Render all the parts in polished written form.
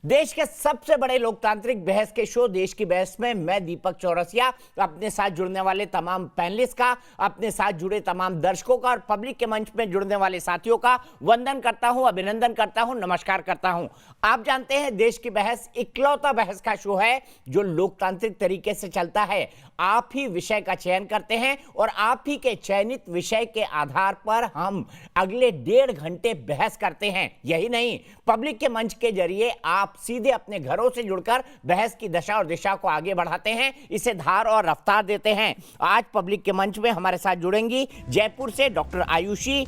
देश के सबसे बड़े लोकतांत्रिक बहस के शो देश की बहस में मैं दीपक चौरसिया अपने साथ जुड़ने वाले तमाम पैनलिस्ट का, अपने साथ जुड़े तमाम दर्शकों का और पब्लिक के मंच में जुड़ने वाले साथियों का वंदन करता हूं, अभिनंदन करता हूं, नमस्कार करता हूं। आप जानते हैं देश की बहस इकलौता बहस का शो है जो लोकतांत्रिक तरीके से चलता है। आप ही विषय का चयन करते हैं और आप ही के चयनित विषय के आधार पर हम अगले 1.5 घंटे बहस करते हैं। यही नहीं, पब्लिक के मंच के जरिए आप सीधे अपने घरों से जुड़कर बहस की दशा और दिशा को आगे बढ़ाते हैं, इसे धार और रफ्तार देते हैं। आज पब्लिक के मंच में हमारे साथ जुड़ेंगी जयपुर से डॉक्टर आयुषी,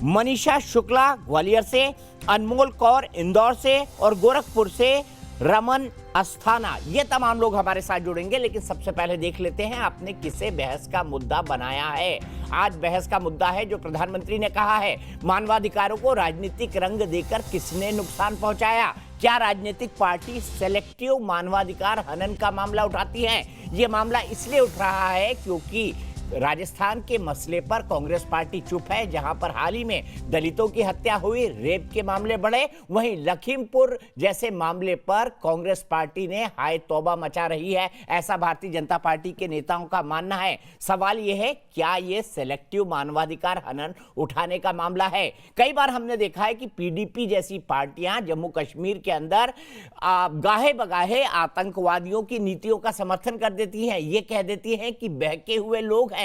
मनीषा शुक्ला ग्वालियर से, अनमोल कौर इंदौर से और गोरखपुर से रमन अस्थाना। ये तमाम लोग हमारे साथ जुड़ेंगे, लेकिन सबसे पहले देख लेते हैं आपने किसे बहस का मुद्दा बनाया है। आज बहस का मुद्दा है जो प्रधानमंत्री ने कहा है, मानवाधिकारों को राजनीतिक रंग देकर किसने नुकसान पहुंचाया। क्या राजनीतिक पार्टी सेलेक्टिव मानवाधिकार हनन का मामला उठाती है? ये मामला इसलिए उठ रहा है क्योंकि राजस्थान के मसले पर कांग्रेस पार्टी चुप है। जहां पर हाल ही में दलितों की हत्या हुई, रेप के मामले बढ़े, वहीं लखीमपुर जैसे मामले पर कांग्रेस पार्टी ने हाय तौबा मचा रही है, ऐसा भारतीय जनता पार्टी के नेताओं का मानना है। सवाल यह है, क्या यह सेलेक्टिव मानवाधिकार हनन उठाने का मामला है? कई बार हमने देखा है कि पीडीपी जैसी पार्टियां जम्मू कश्मीर के अंदर गाहे बगाहे आतंकवादियों की नीतियों का समर्थन कर देती हैं। ये कह देती हैं कि बहके हुए लोग हैं।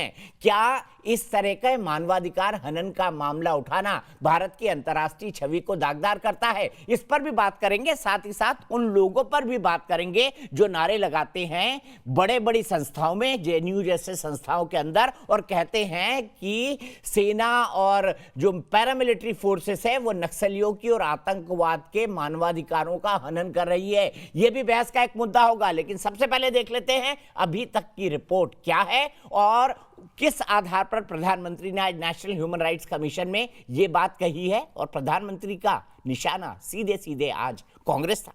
क्या इस तरह का मानवाधिकार हनन का मामला उठाना भारत की अंतर्राष्ट्रीय छवि को दागदार करता है? इस पर भी बात करेंगे, साथ ही साथ उन लोगों पर भी बात करेंगे जो नारे लगाते हैं बड़े बड़ी संस्थाओं में, जेएनयू जैसे संस्थाओं के अंदर, और कहते हैं कि सेना और जो पैरामिलिट्री फोर्सेस है वो नक्सलियों की और आतंकवाद के मानवाधिकारों का हनन कर रही है। यह भी बहस का एक मुद्दा होगा, लेकिन सबसे पहले देख लेते हैं अभी तक की रिपोर्ट क्या है और किस आधार पर प्रधानमंत्री ने आज नेशनल ह्यूमन राइट्स कमीशन में यह बात कही है। और प्रधानमंत्री का निशाना सीधे सीधे आज कांग्रेस था।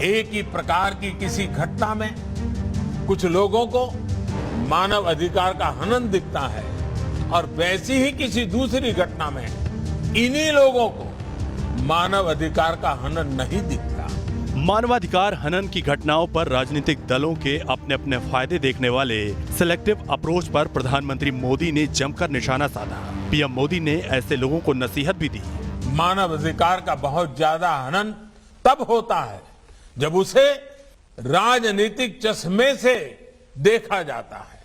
एक ही प्रकार की किसी घटना में कुछ लोगों को मानव अधिकार का हनन दिखता है और वैसी ही किसी दूसरी घटना में इन्हीं लोगों को मानव अधिकार का हनन नहीं दिखता। मानवाधिकार हनन की घटनाओं पर राजनीतिक दलों के अपने अपने फायदे देखने वाले सिलेक्टिव अप्रोच पर प्रधानमंत्री मोदी ने जमकर निशाना साधा। पीएम मोदी ने ऐसे लोगों को नसीहत भी दी। मानव अधिकार का बहुत ज्यादा हनन तब होता है जब उसे राजनीतिक चश्मे से देखा जाता है,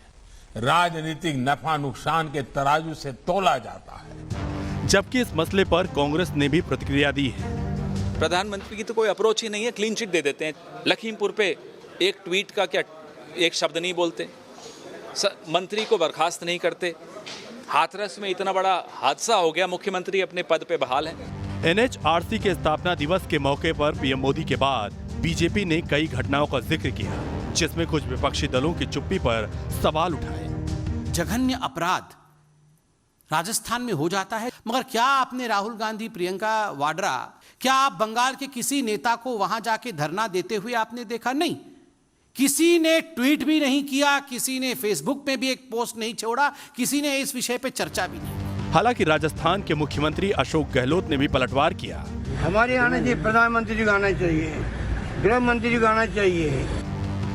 राजनीतिक नफा नुकसान के तराजू से तोला जाता है। जबकि इस मसले पर कांग्रेस ने भी प्रतिक्रिया दी है। प्रधानमंत्री की तो कोई अप्रोच ही नहीं है, क्लीन चिट दे देते हैं। लखीमपुर पे एक ट्वीट का क्या एक शब्द नहीं बोलते, मंत्री को बर्खास्त नहीं करते। हाथरस में इतना बड़ा हादसा हो गया, मुख्यमंत्री अपने पद पे बहाल है। एनएचआरसी के स्थापना दिवस के मौके पर पीएम मोदी के बाद बीजेपी ने कई घटनाओं का जिक्र किया, जिसमें कुछ विपक्षी दलों की चुप्पी पर सवाल उठाए। जघन्य अपराध राजस्थान में हो जाता है, मगर क्या आपने राहुल गांधी, प्रियंका वाड्रा, क्या आप बंगाल के किसी नेता को वहां जाके धरना देते हुए आपने देखा? नहीं, किसी ने ट्वीट भी नहीं किया, किसी ने फेसबुक पे भी एक पोस्ट नहीं छोड़ा, किसी ने इस विषय पे चर्चा भी नहीं। हालांकि राजस्थान के मुख्यमंत्री अशोक गहलोत ने भी पलटवार किया। हमारे आने जी प्रधानमंत्री जी को आना चाहिए, गृह मंत्री जी को आना चाहिए।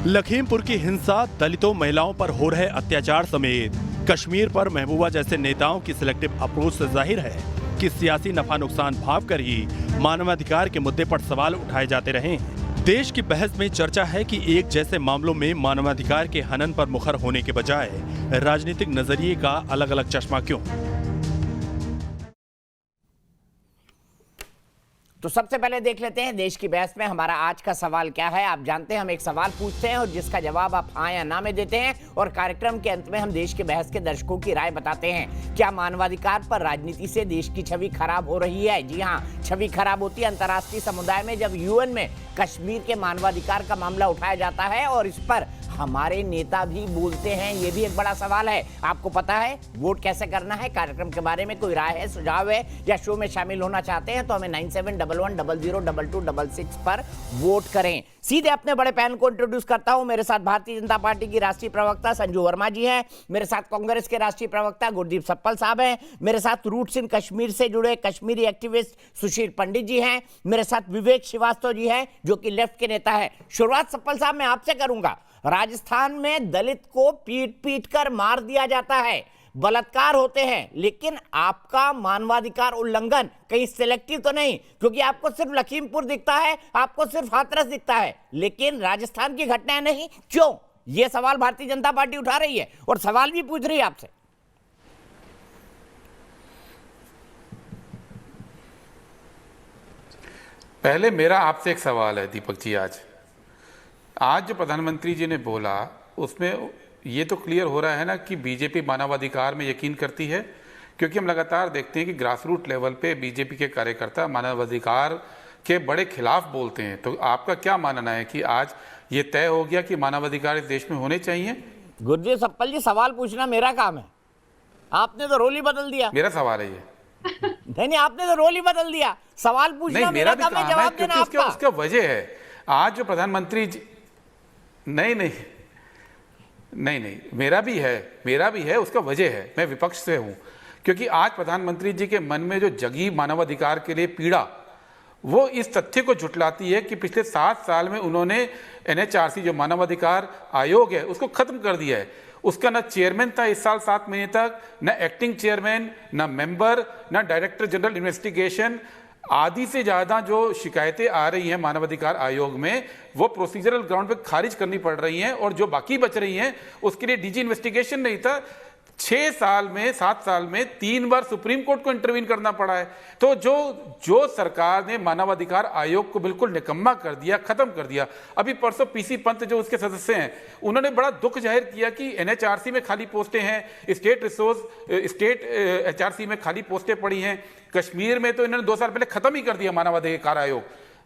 लखीमपुर की हिंसा, दलितों महिलाओं पर हो रहे अत्याचार समेत कश्मीर पर महबूबा जैसे नेताओं की सिलेक्टिव अप्रोच से जाहिर है कि सियासी नफा नुकसान भाव कर ही मानवाधिकार के मुद्दे पर सवाल उठाए जाते रहे हैं। देश की बहस में चर्चा है कि एक जैसे मामलों में मानवाधिकार के हनन पर मुखर होने के बजाय राजनीतिक नजरिए का अलग अलग चश्मा क्यों? तो सबसे पहले देख लेते हैं देश की बहस में हमारा आज का सवाल क्या है। आप जानते हैं हम एक सवाल पूछते हैं और जिसका जवाब आप हाँ या ना में देते हैं, और कार्यक्रम के अंत में हम देश के बहस के दर्शकों की राय बताते हैं। क्या मानवाधिकार पर राजनीति से देश की छवि खराब हो रही है? जी हाँ, छवि खराब होती है अंतर्राष्ट्रीय समुदाय में जब यूएन में कश्मीर के मानवाधिकार का मामला उठाया जाता है और इस पर हमारे नेता भी बोलते हैं। ये भी एक बड़ा सवाल है। आपको पता है वोट कैसे करना है? कार्यक्रम के बारे में कोई राय है, सुझाव है या शो में शामिल होना चाहते हैं तो हमें 9711002266 पर वोट करें। सीधे अपने बड़े पैन को इंट्रोड्यूस करता हूं। मेरे साथ भारतीय जनता पार्टी की राष्ट्रीय प्रवक्ता संजू वर्मा जी हैं, मेरे साथ कांग्रेस के राष्ट्रीय प्रवक्ता गुरदीप सप्पल साहब हैं, मेरे साथ रूट्स इन कश्मीर से जुड़े कश्मीरी एक्टिविस्ट सुशील पंडित जी हैं, मेरे साथ विवेक श्रीवास्तव जी हैं जो कि लेफ्ट के नेता है। शुरुआत सप्पल साहब मैं आपसे करूंगा। राजस्थान में दलित को पीट पीट कर मार दिया जाता है, बलात्कार होते हैं, लेकिन आपका मानवाधिकार उल्लंघन कहीं सिलेक्टिव तो नहीं, क्योंकि आपको सिर्फ लखीमपुर दिखता है, आपको सिर्फ हाथरस दिखता है, लेकिन राजस्थान की घटनाएं नहीं, क्यों? यह सवाल भारतीय जनता पार्टी उठा रही है और सवाल भी पूछ रही है आपसे। पहले मेरा आपसे एक सवाल है दीपक जी। आज जो प्रधानमंत्री जी ने बोला उसमें ये तो क्लियर हो रहा है ना कि बीजेपी मानवाधिकार में यकीन करती है, क्योंकि हम लगातार देखते हैं कि ग्रास रूट लेवल पे बीजेपी के कार्यकर्ता मानवाधिकार के बड़े खिलाफ बोलते हैं। तो आपका क्या मानना है कि आज ये तय हो गया कि मानवाधिकार इस देश में होने चाहिए? गुरदीप सप्पल जी, सवाल पूछना मेरा काम है, आपने तो रोल ही बदल दिया। मेरा सवाल है ये। नहीं, आपने तो रोल ही बदल दिया। सवाल पूछना मेरा काम है, जवाब देना आपका। उसका वजह है आज जो प्रधानमंत्री जी, नहीं, मेरा भी है, उसका वजह है, मैं विपक्ष से हूं, क्योंकि आज प्रधानमंत्री जी के मन में जो जगी मानवाधिकार के लिए पीड़ा, वो इस तथ्य को झुटलाती है कि पिछले 7 साल में उन्होंने NHRC जो मानवाधिकार आयोग है उसको खत्म कर दिया है। उसका ना चेयरमैन था इस साल 7 महीने तक, ना एक्टिंग चेयरमैन, ना मेंबर, ना डायरेक्टर जनरल इन्वेस्टिगेशन। आधी से ज्यादा जो शिकायतें आ रही हैं मानवाधिकार आयोग में वो प्रोसीजरल ग्राउंड पे खारिज करनी पड़ रही हैं, और जो बाकी बच रही हैं उसके लिए डीजी इन्वेस्टिगेशन नहीं था। 7 साल में 3 बार सुप्रीम कोर्ट को इंटरवीन करना पड़ा है। तो जो सरकार ने मानवाधिकार आयोग को बिल्कुल निकम्मा कर दिया, खत्म कर दिया। अभी परसों पीसी पंत जो उसके सदस्य हैं उन्होंने बड़ा दुख जाहिर किया कि NHRC में खाली पोस्टें हैं, स्टेट HRC में खाली पोस्टें पड़ी हैं। कश्मीर में तो इन्होंने 2 साल पहले खत्म ही कर दिया मानवाधिकार आयोग।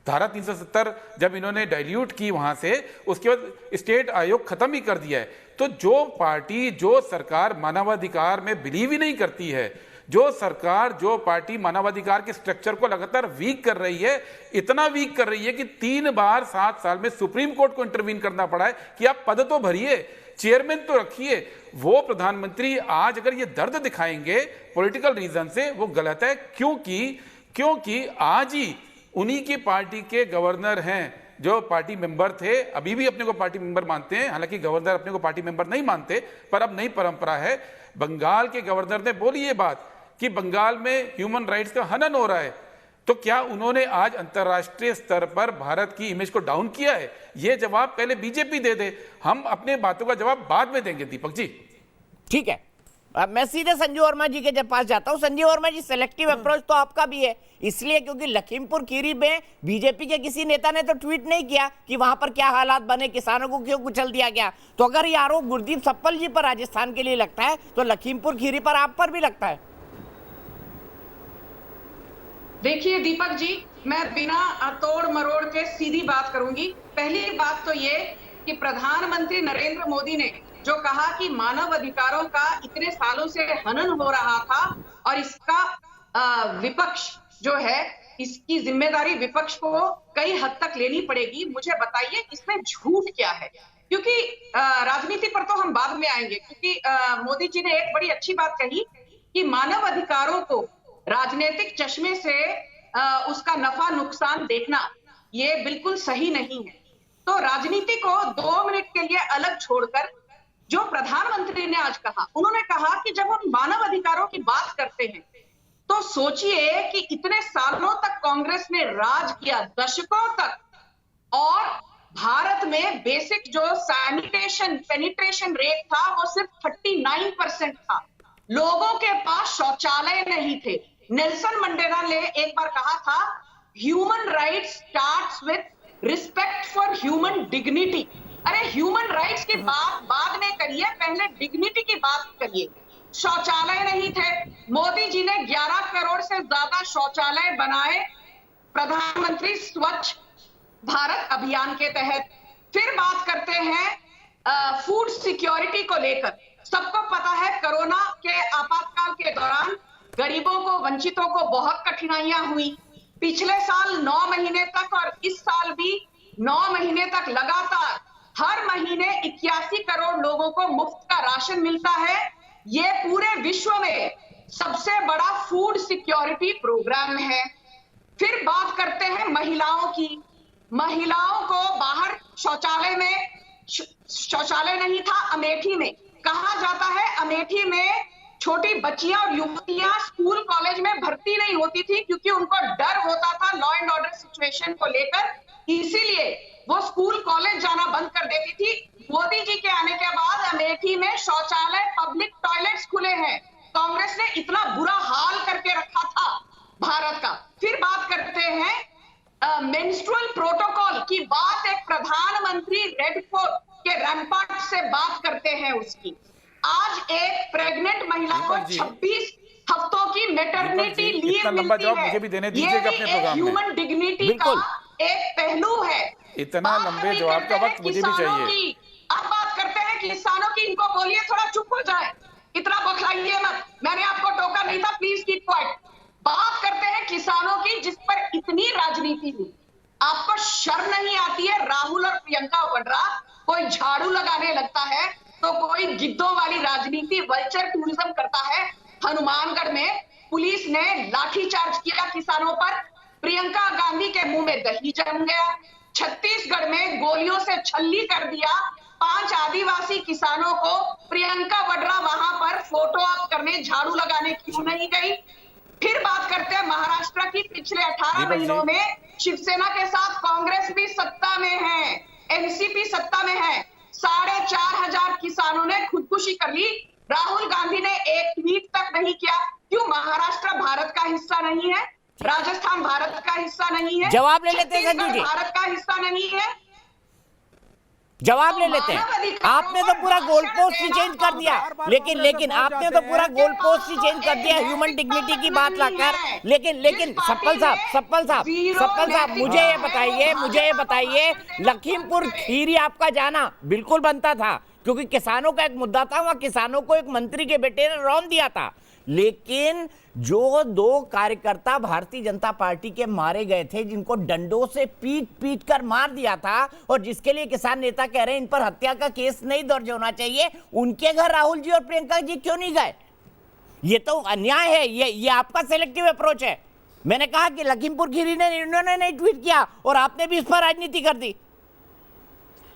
धारा 370 जब इन्होंने डाइल्यूट की वहां से, उसके बाद स्टेट आयोग खत्म ही कर दिया है। तो जो सरकार मानवाधिकार में बिलीव ही नहीं करती है, जो पार्टी मानवाधिकार के स्ट्रक्चर को लगातार वीक कर रही है, इतना वीक कर रही है कि 3 बार 7 साल में सुप्रीम कोर्ट को इंटरवीन करना पड़ा है कि आप पद तो भरिए, चेयरमैन तो रखिए। वो प्रधानमंत्री आज अगर ये दर्द दिखाएंगे पॉलिटिकल रीजन से, वो गलत है, क्योंकि आज ही उन्हीं की पार्टी के गवर्नर हैं जो पार्टी मेंबर थे, अभी भी अपने को पार्टी मेंबर मानते हैं, हालांकि गवर्नर अपने को पार्टी मेंबर नहीं मानते, पर अब नई परंपरा है। बंगाल के गवर्नर ने बोली ये बात कि बंगाल में ह्यूमन राइट्स का हनन हो रहा है। तो क्या उन्होंने आज अंतर्राष्ट्रीय स्तर पर भारत की इमेज को डाउन किया है? ये जवाब पहले बीजेपी दे, हम अपने बातों का जवाब बाद में देंगे। दीपक जी ठीक है, अब मैं सीधे संजू वर्मा जी के पास जाता हूं। संजू वर्मा जी, सेलेक्टिव अप्रोच तो आपका भी है, इसलिए क्योंकि लखीमपुर खीरी में बीजेपी के किसी नेता ने तो ट्वीट नहीं किया कि वहां पर क्या हालात बने, किसानों को क्यों कुचल दिया गया। तो अगर ये आरोप गुरदीप सप्पल जी पर राजस्थान के लिए लगता है, तो लखीमपुर खीरी पर आप पर भी लगता है। देखिए दीपक जी, मैं बिना तोड़ मरोड़ के सीधी बात करूंगी। पहली बात तो ये कि प्रधानमंत्री नरेंद्र मोदी ने जो कहा कि मानव अधिकारों का इतने सालों से हनन हो रहा था और इसका विपक्ष जो है, इसकी जिम्मेदारी विपक्ष को कई हद तक लेनी पड़ेगी। मुझे बताइए इसमें झूठ क्या है? क्योंकि राजनीति पर तो हम बाद में आएंगे, क्योंकि मोदी जी ने एक बड़ी अच्छी बात कही कि मानव अधिकारों को राजनीतिक चश्मे से उसका नफा नुकसान देखना ये बिल्कुल सही नहीं है। तो राजनीति को 2 मिनट के लिए अलग छोड़कर जो प्रधानमंत्री ने आज कहा, उन्होंने कहा कि जब हम मानव अधिकारों की बात करते हैं तो सोचिए कि इतने सालों तक कांग्रेस ने राज किया, दशकों तक, और भारत में बेसिक जो सैनिटेशन पेनिट्रेशन रेट था वो सिर्फ 39% था। लोगों के पास शौचालय नहीं थे। नेल्सन मंडेला ने एक बार कहा था, human rights starts with respect for human dignity. अरे ह्यूमन राइट्स की बात बाद में करिए, पहले डिग्निटी की बात करिए। शौचालय नहीं थे, मोदी जी ने 11 करोड़ से ज्यादा शौचालय बनाए प्रधानमंत्री स्वच्छ भारत अभियान के तहत। फिर बात करते हैं फूड सिक्योरिटी को लेकर। सबको पता है कोरोना के आपातकाल के दौरान गरीबों को, वंचितों को बहुत कठिनाइयां हुई। पिछले साल 9 महीने तक और इस साल भी 9 महीने तक लगातार हर महीने 81 करोड़ लोगों को मुफ्त का राशन मिलता है। ये पूरे विश्व में सबसे बड़ा फूड सिक्योरिटी प्रोग्राम है। फिर बात करते हैं महिलाओं की। महिलाओं को बाहर शौचालय नहीं था अमेठी में। कहा जाता है अमेठी में छोटी बच्चियां और युवतियां स्कूल कॉलेज में भर्ती नहीं होती थी क्योंकि उनको डर होता था लॉ एंड ऑर्डर सिचुएशन को लेकर, इसीलिए वो स्कूल कॉलेज जाना बंद कर देती थी। मोदी जी के आने के बाद अमेठी में शौचालय पब्लिक टॉयलेट्स खुले हैं। कांग्रेस ने इतना बुरा हाल करके रखा था भारत का। फिर बात करते हैं मेंस्ट्रुअल प्रोटोकॉल की बात। एक प्रधानमंत्री रेड फोर्ट के रैम्पार्ट से बात करते हैं उसकी। आज एक प्रेग्नेंट महिला को 26 हफ्तों की मैटरनिटी लीव मिलती है। मुझे भी देने दीजिएगा अपने प्रोग्राम में। ह्यूमन डिग्निटी का एक पहलू है। इतना लंबे जवाब का वक्त मुझे भी चाहिए। अब बात करते हैं किसानों की। इनको बोलिए थोड़ा चुप हो जाए, इतना बौखलाइए मत। मैंने आपको टोका नहीं था, प्लीज कीप क्वाइट। बात करते हैं किसानों की जिस पर इतनी राजनीति हुई। आपको शर्म नहीं आती है? राहुल और प्रियंका वड्रा कोई झाड़ू लगाने लगता है तो कोई गिद्धों वाली राजनीति वल्चर टूरिज्म करता है। हनुमानगढ़ में पुलिस ने लाठीचार्ज किया किसानों पर, प्रियंका गांधी के मुंह में दही जम गया। छत्तीसगढ़ में गोलियों से छल्ली कर दिया 5 आदिवासी किसानों को। प्रियंका वड्रा वहां पर फोटो ऑप करने, झाड़ू लगाने क्यों नहीं गई? फिर बात करते हैं महाराष्ट्र की। पिछले 18 महीनों में शिवसेना के साथ कांग्रेस भी सत्ता में है, एनसीपी सत्ता में है। 4,500 किसानों ने खुदकुशी कर ली। राहुल गांधी ने एक ट्वीट तक नहीं किया। क्यों? महाराष्ट्र भारत का हिस्सा नहीं है, राजस्थान भारत का हिस्सा नहीं है, जवाब ले लेते हैं संजू जी। भारत का हिस्सा नहीं है। जवाब ले लेते हैं। आपने तो पूरा गोल पोस्ट ही चेंज कर दिया, लेकिन आपने तो पूरा गोल पोस्ट ही चेंज कर दिया ह्यूमन डिग्निटी की बात लाकर। लेकिन सप्पल साहब मुझे ये बताइए लखीमपुर खीरी आपका जाना बिल्कुल बनता था क्योंकि किसानों का एक मुद्दा था। वहां किसानों को एक मंत्री के बेटे ने रौंद दिया था, लेकिन जो 2 कार्यकर्ता भारतीय जनता पार्टी के मारे गए थे, जिनको डंडों से पीट कर मार दिया था और जिसके लिए किसान नेता कह रहे हैं इन पर हत्या का केस नहीं दर्ज होना चाहिए, उनके घर राहुल जी और प्रियंका जी क्यों नहीं गए? ये तो अन्याय है। ये आपका सिलेक्टिव अप्रोच है। मैंने कहा कि लखीमपुर खीरी ने इन्होंने नहीं ट्वीट किया और आपने भी इस पर राजनीति कर दी।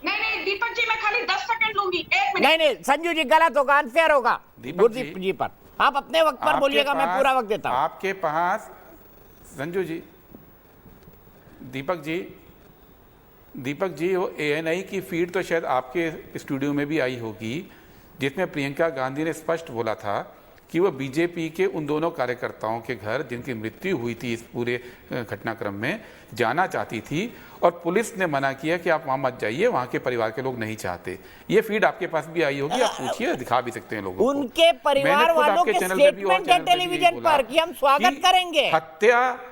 नहीं दीपक जी, मैं खाली 10 सेकंड लूंगी, 1 मिनट। नहीं संजू जी, गलत होगा, अनफेयर होगा। गुरदीप जी पर आप अपने वक्त पर बोलिएगा, मैं पूरा वक्त देता हूं आपके पास। संजू जी, दीपक जी वो ANI की फीड तो शायद आपके स्टूडियो में भी आई होगी, जिसमें प्रियंका गांधी ने स्पष्ट बोला था कि वो बीजेपी के उन दोनों कार्यकर्ताओं के घर जिनकी मृत्यु हुई थी इस पूरे घटनाक्रम में जाना चाहती थी और पुलिस ने मना किया कि आप वहां मत जाइए, वहां के परिवार के लोग नहीं चाहते। ये फीड आपके पास भी आई होगी, आप पूछिए, दिखा भी सकते हैं लोगों को। उनके परिवार वालों के स्टेटमेंट है टेलीविजन पर कि हम स्वागत करेंगे,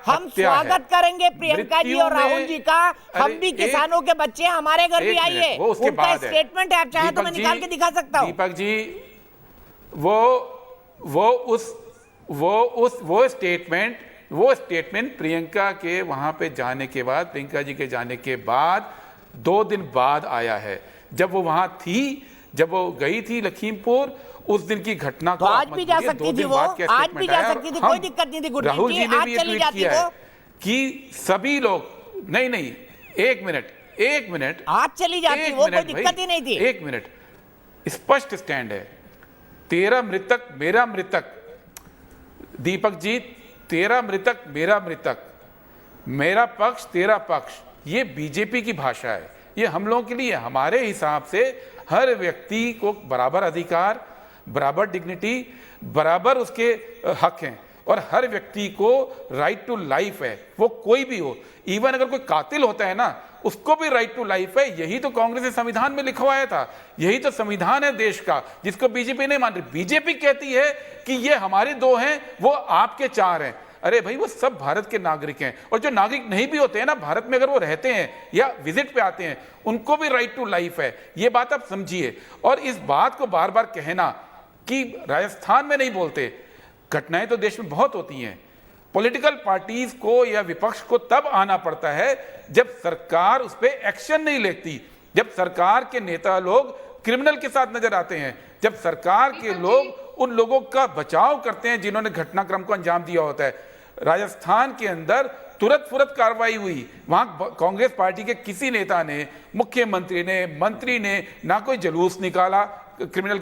हम स्वागत करेंगे प्रियंका जी और राहुल जी का। हम भी किसानों के बच्चे, हमारे घर भी आइए। उनका स्टेटमेंट है, आप चाहे तो मैं निकाल के दिखा सकता हूँ। दीपक जी, वो स्टेटमेंट प्रियंका के वहां पे जाने के बाद, प्रियंका जी के जाने के बाद 2 दिन बाद आया है। जब वो वहां थी, जब वो गई थी लखीमपुर, उस दिन की घटना को आज भी जा सकती थी, वो आज भी जा सकती थी, कोई दिक्कत नहीं थी। राहुल जी ने भी ट्वीट किया है कि सभी लोग नहीं 1 मिनट आज चली जाती, वो कोई दिक्कत ही नहीं थी। 1 मिनट, स्पष्ट स्टैंड है, तेरा मृतक मेरा मृतक। दीपक जी, तेरा मृतक मेरा मृतक, मेरा पक्ष तेरा पक्ष, ये बीजेपी की भाषा है। ये हम लोगों के लिए, हमारे हिसाब से हर व्यक्ति को बराबर अधिकार, बराबर डिग्निटी, बराबर उसके हक हैं और हर व्यक्ति को राइट टू लाइफ है, वो कोई भी हो। इवन अगर कोई कातिल होता है ना, उसको भी राइट टू लाइफ है। यही तो कांग्रेस ने संविधान में लिखवाया था, यही तो संविधान है देश का, जिसको बीजेपी नहीं मान रही। बीजेपी कहती है कि ये हमारे 2 हैं, वो आपके 4 हैं। अरे भाई, वो सब भारत के नागरिक हैं, और जो नागरिक नहीं भी होते हैं ना भारत में, अगर वो रहते हैं या विजिट पे आते हैं, उनको भी राइट टू लाइफ है। ये बात आप समझिए। और इस बात को बार बार कहना कि राजस्थान में नहीं बोलते, घटनाएं तो देश में बहुत होती हैं, पॉलिटिकल पार्टीज को या विपक्ष को तब आना पड़ता है जब सरकार उस पर एक्शन नहीं लेती, जब सरकार के नेता लोग क्रिमिनल के साथ नजर आते हैं, जब सरकार के लोग उन लोगों का बचाव करते हैं जिन्होंने घटनाक्रम को अंजाम दिया होता है। राजस्थान के अंदर तुरंत फुरत कार्रवाई हुई, वहां कांग्रेस पार्टी के किसी नेता ने, मुख्यमंत्री ने, मंत्री ने ना कोई जुलूस निकाला क्रिमिनल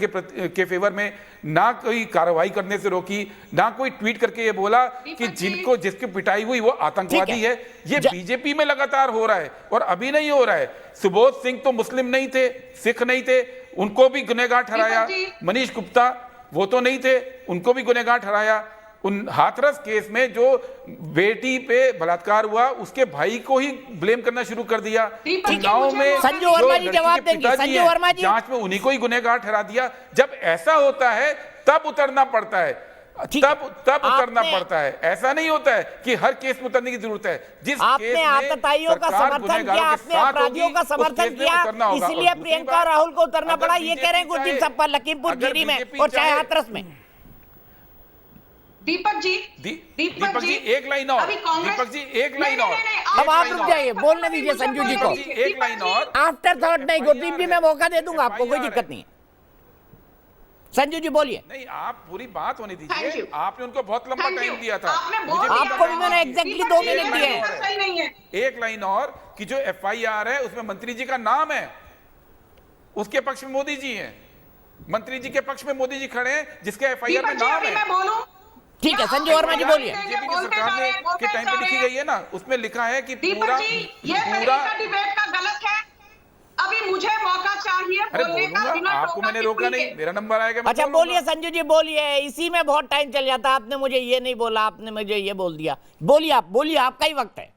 के फेवर में, ना कोई कार्रवाई करने से रोकी, ना कोई ट्वीट करके ये बोला कि जिसकी पिटाई हुई वो आतंकवादी है। ये बीजेपी में लगातार हो रहा है और अभी नहीं हो रहा है। सुबोध सिंह तो मुस्लिम नहीं थे, सिख नहीं थे, उनको भी गुनहगार ठहराया। मनीष गुप्ता वो तो नहीं थे, उनको भी गुनहगार ठहराया। उन हाथरस केस में जो बेटी पे बलात्कार हुआ उसके भाई को ही ब्लेम करना शुरू कर दिया। चुनाव में संजू वर्मा जी जवाब देंगे। संजू वर्मा जी जांच में उन्हीं को ही गुनहगार ठहरा दिया। जब ऐसा होता है तब उतरना पड़ता है, तब उतरना पड़ता है। ऐसा नहीं होता है कि हर केस में उतरने की जरूरत है। जिस आपने आतताइयों का समर्थन किया, आपने अपराधियों का समर्थन किया, इसलिए प्रियंका और राहुल को उतरना पड़ा। ये कह रहे हैं गुरदीप सप्पा लखीमपुर खीरी में और चाहे हाथरस में। दीपक जी एक लाइन और, दीपक जी एक लाइन और, अब आप रुक जाइए, बोलने दीजिए संजू जी को। एक लाइन और, आफ्टर थॉट नहीं, गुरदीप जी मैं मौका दे दूंगा आपको, कोई दिक्कत नहीं है। संजू जी बोलिए। नहीं, आप पूरी बात होने दीजिए। आपने उनको बहुत लंबा टाइम दिया था, आपको भी मैंने एग्जैक्टली 2 मिनट दिए हैं। एक लाइन और कि जो FIR है उसमें मंत्री जी का नाम है, उसके पक्ष में मोदी जी हैं, मंत्री जी के पक्ष में मोदी जी खड़े हैं जिसके FIR में नाम है। ठीक है संजू वर्मा जी बोलिए। बीजेपी की सरकार ने के टाइम पे लिखी गई है ना, उसमें लिखा है कि पूरा डिबेट का गलत है। अभी मुझे मौका चाहिए बोलने का। आपको मैंने रोका नहीं, मेरा नंबर आएगा। अच्छा बोलिए संजू जी बोलिए, इसी में बहुत टाइम चल जाता। आपने मुझे ये नहीं बोला, आपने मुझे ये बोल दिया। बोलिए आप, बोलिए, आपका ही वक्त है।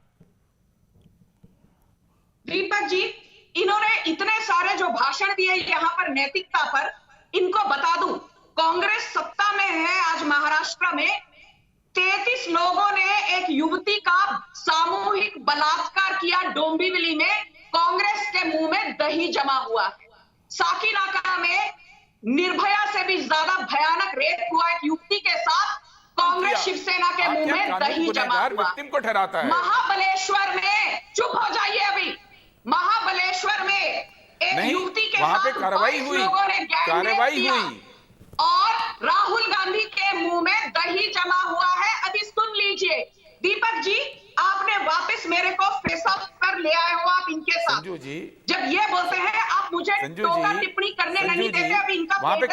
दीपक जी, इन्होंने इतने सारे जो भाषण दिए यहाँ पर नैतिकता पर, इनको बता दूं, कांग्रेस सत्ता में है आज महाराष्ट्र में। 33 लोगों ने एक युवती का सामूहिक बलात्कार किया डोंबिवली में। कांग्रेस के मुंह में दही जमा हुआ है। साकीनाका में निर्भया से भी ज्यादा भयानक रेप हुआ एक युवती के साथ। कांग्रेस शिवसेना के मुंह में दही जमा हुआ। को ठहराता है। महाबलेश्वर में, चुप हो जाइए अभी, महाबलेश्वर में एक युवती के साथ कार्रवाई हुई, और राहुल गांधी के मुंह में दही जमा हुआ है। अभी सुन लीजिए दीपक जी, आपने वापस मेरे को फेस ऑफ कर ले आए हो आप इनके साथ। संजू जी जब ये बोलते हैं आप मुझे टोका टिप्पणी करने नहीं देते। अभी इनका वहां पे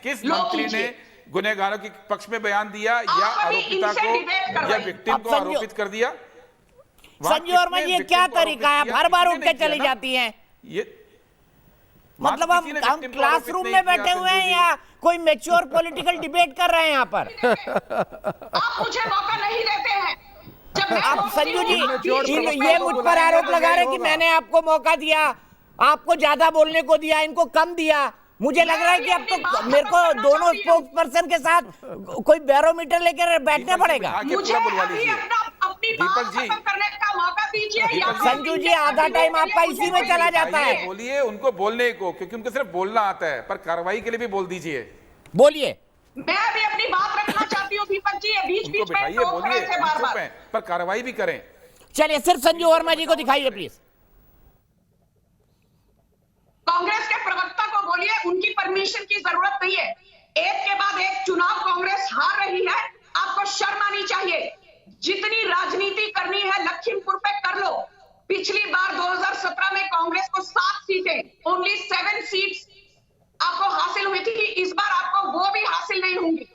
किस मंत्री ने गुनहगारों के पक्ष में बयान दिया या आरोपिता को या विक्टिम को आरोपित कर दिया? संजू वर्मा जी, ये क्या तरीका है? हर बार उठ के चली जाती हैं। ये मतलब हम क्लासरूम में बैठे हुए हैं या कोई मैच्योर पॉलिटिकल डिबेट कर रहे हैं यहाँ पर? आप मुझे मौका नहीं देते हैं। आप संजू जी ये मुझ पर आरोप लगा रहे कि मैंने आपको मौका दिया, आपको ज्यादा बोलने को दिया, इनको कम दिया। मुझे लग रहा है कि अब तो मेरे को दोनों स्पोक्स पर्सन के साथ कोई बैरोमीटर लेकर बैठना पड़ेगा। दीपक जी करने का मौका दीजिए। संजू जी, आधा टाइम आपका इसी में चला जाता है। बोलिए उनको बोलने को, क्योंकि उनको सिर्फ बोलना आता है, पर कार्रवाई के लिए भी बोल दीजिए। बोलिए। मैं भी अपनी बात रखना चाहती हूँ दीपक जी, बीच-बीच में टोक रहे थे बार-बार, पर कार्रवाई भी करें। चलिए सिर्फ संजू वर्मा जी को दिखाइए प्लीज। कांग्रेस के प्रवक्ता को बोलिए, उनकी परमिशन की जरूरत नहीं है। एक के बाद एक चुनाव कांग्रेस हार रही है, आपको शर्म आनी चाहिए। जितनी राजनीति करनी है लखीमपुर पे कर लो। पिछली बार 2017 में कांग्रेस को 7 सीटें, ओनली 7 सीट्स आपको हासिल हुई थी। इस बार आपको वो भी हासिल नहीं होंगी।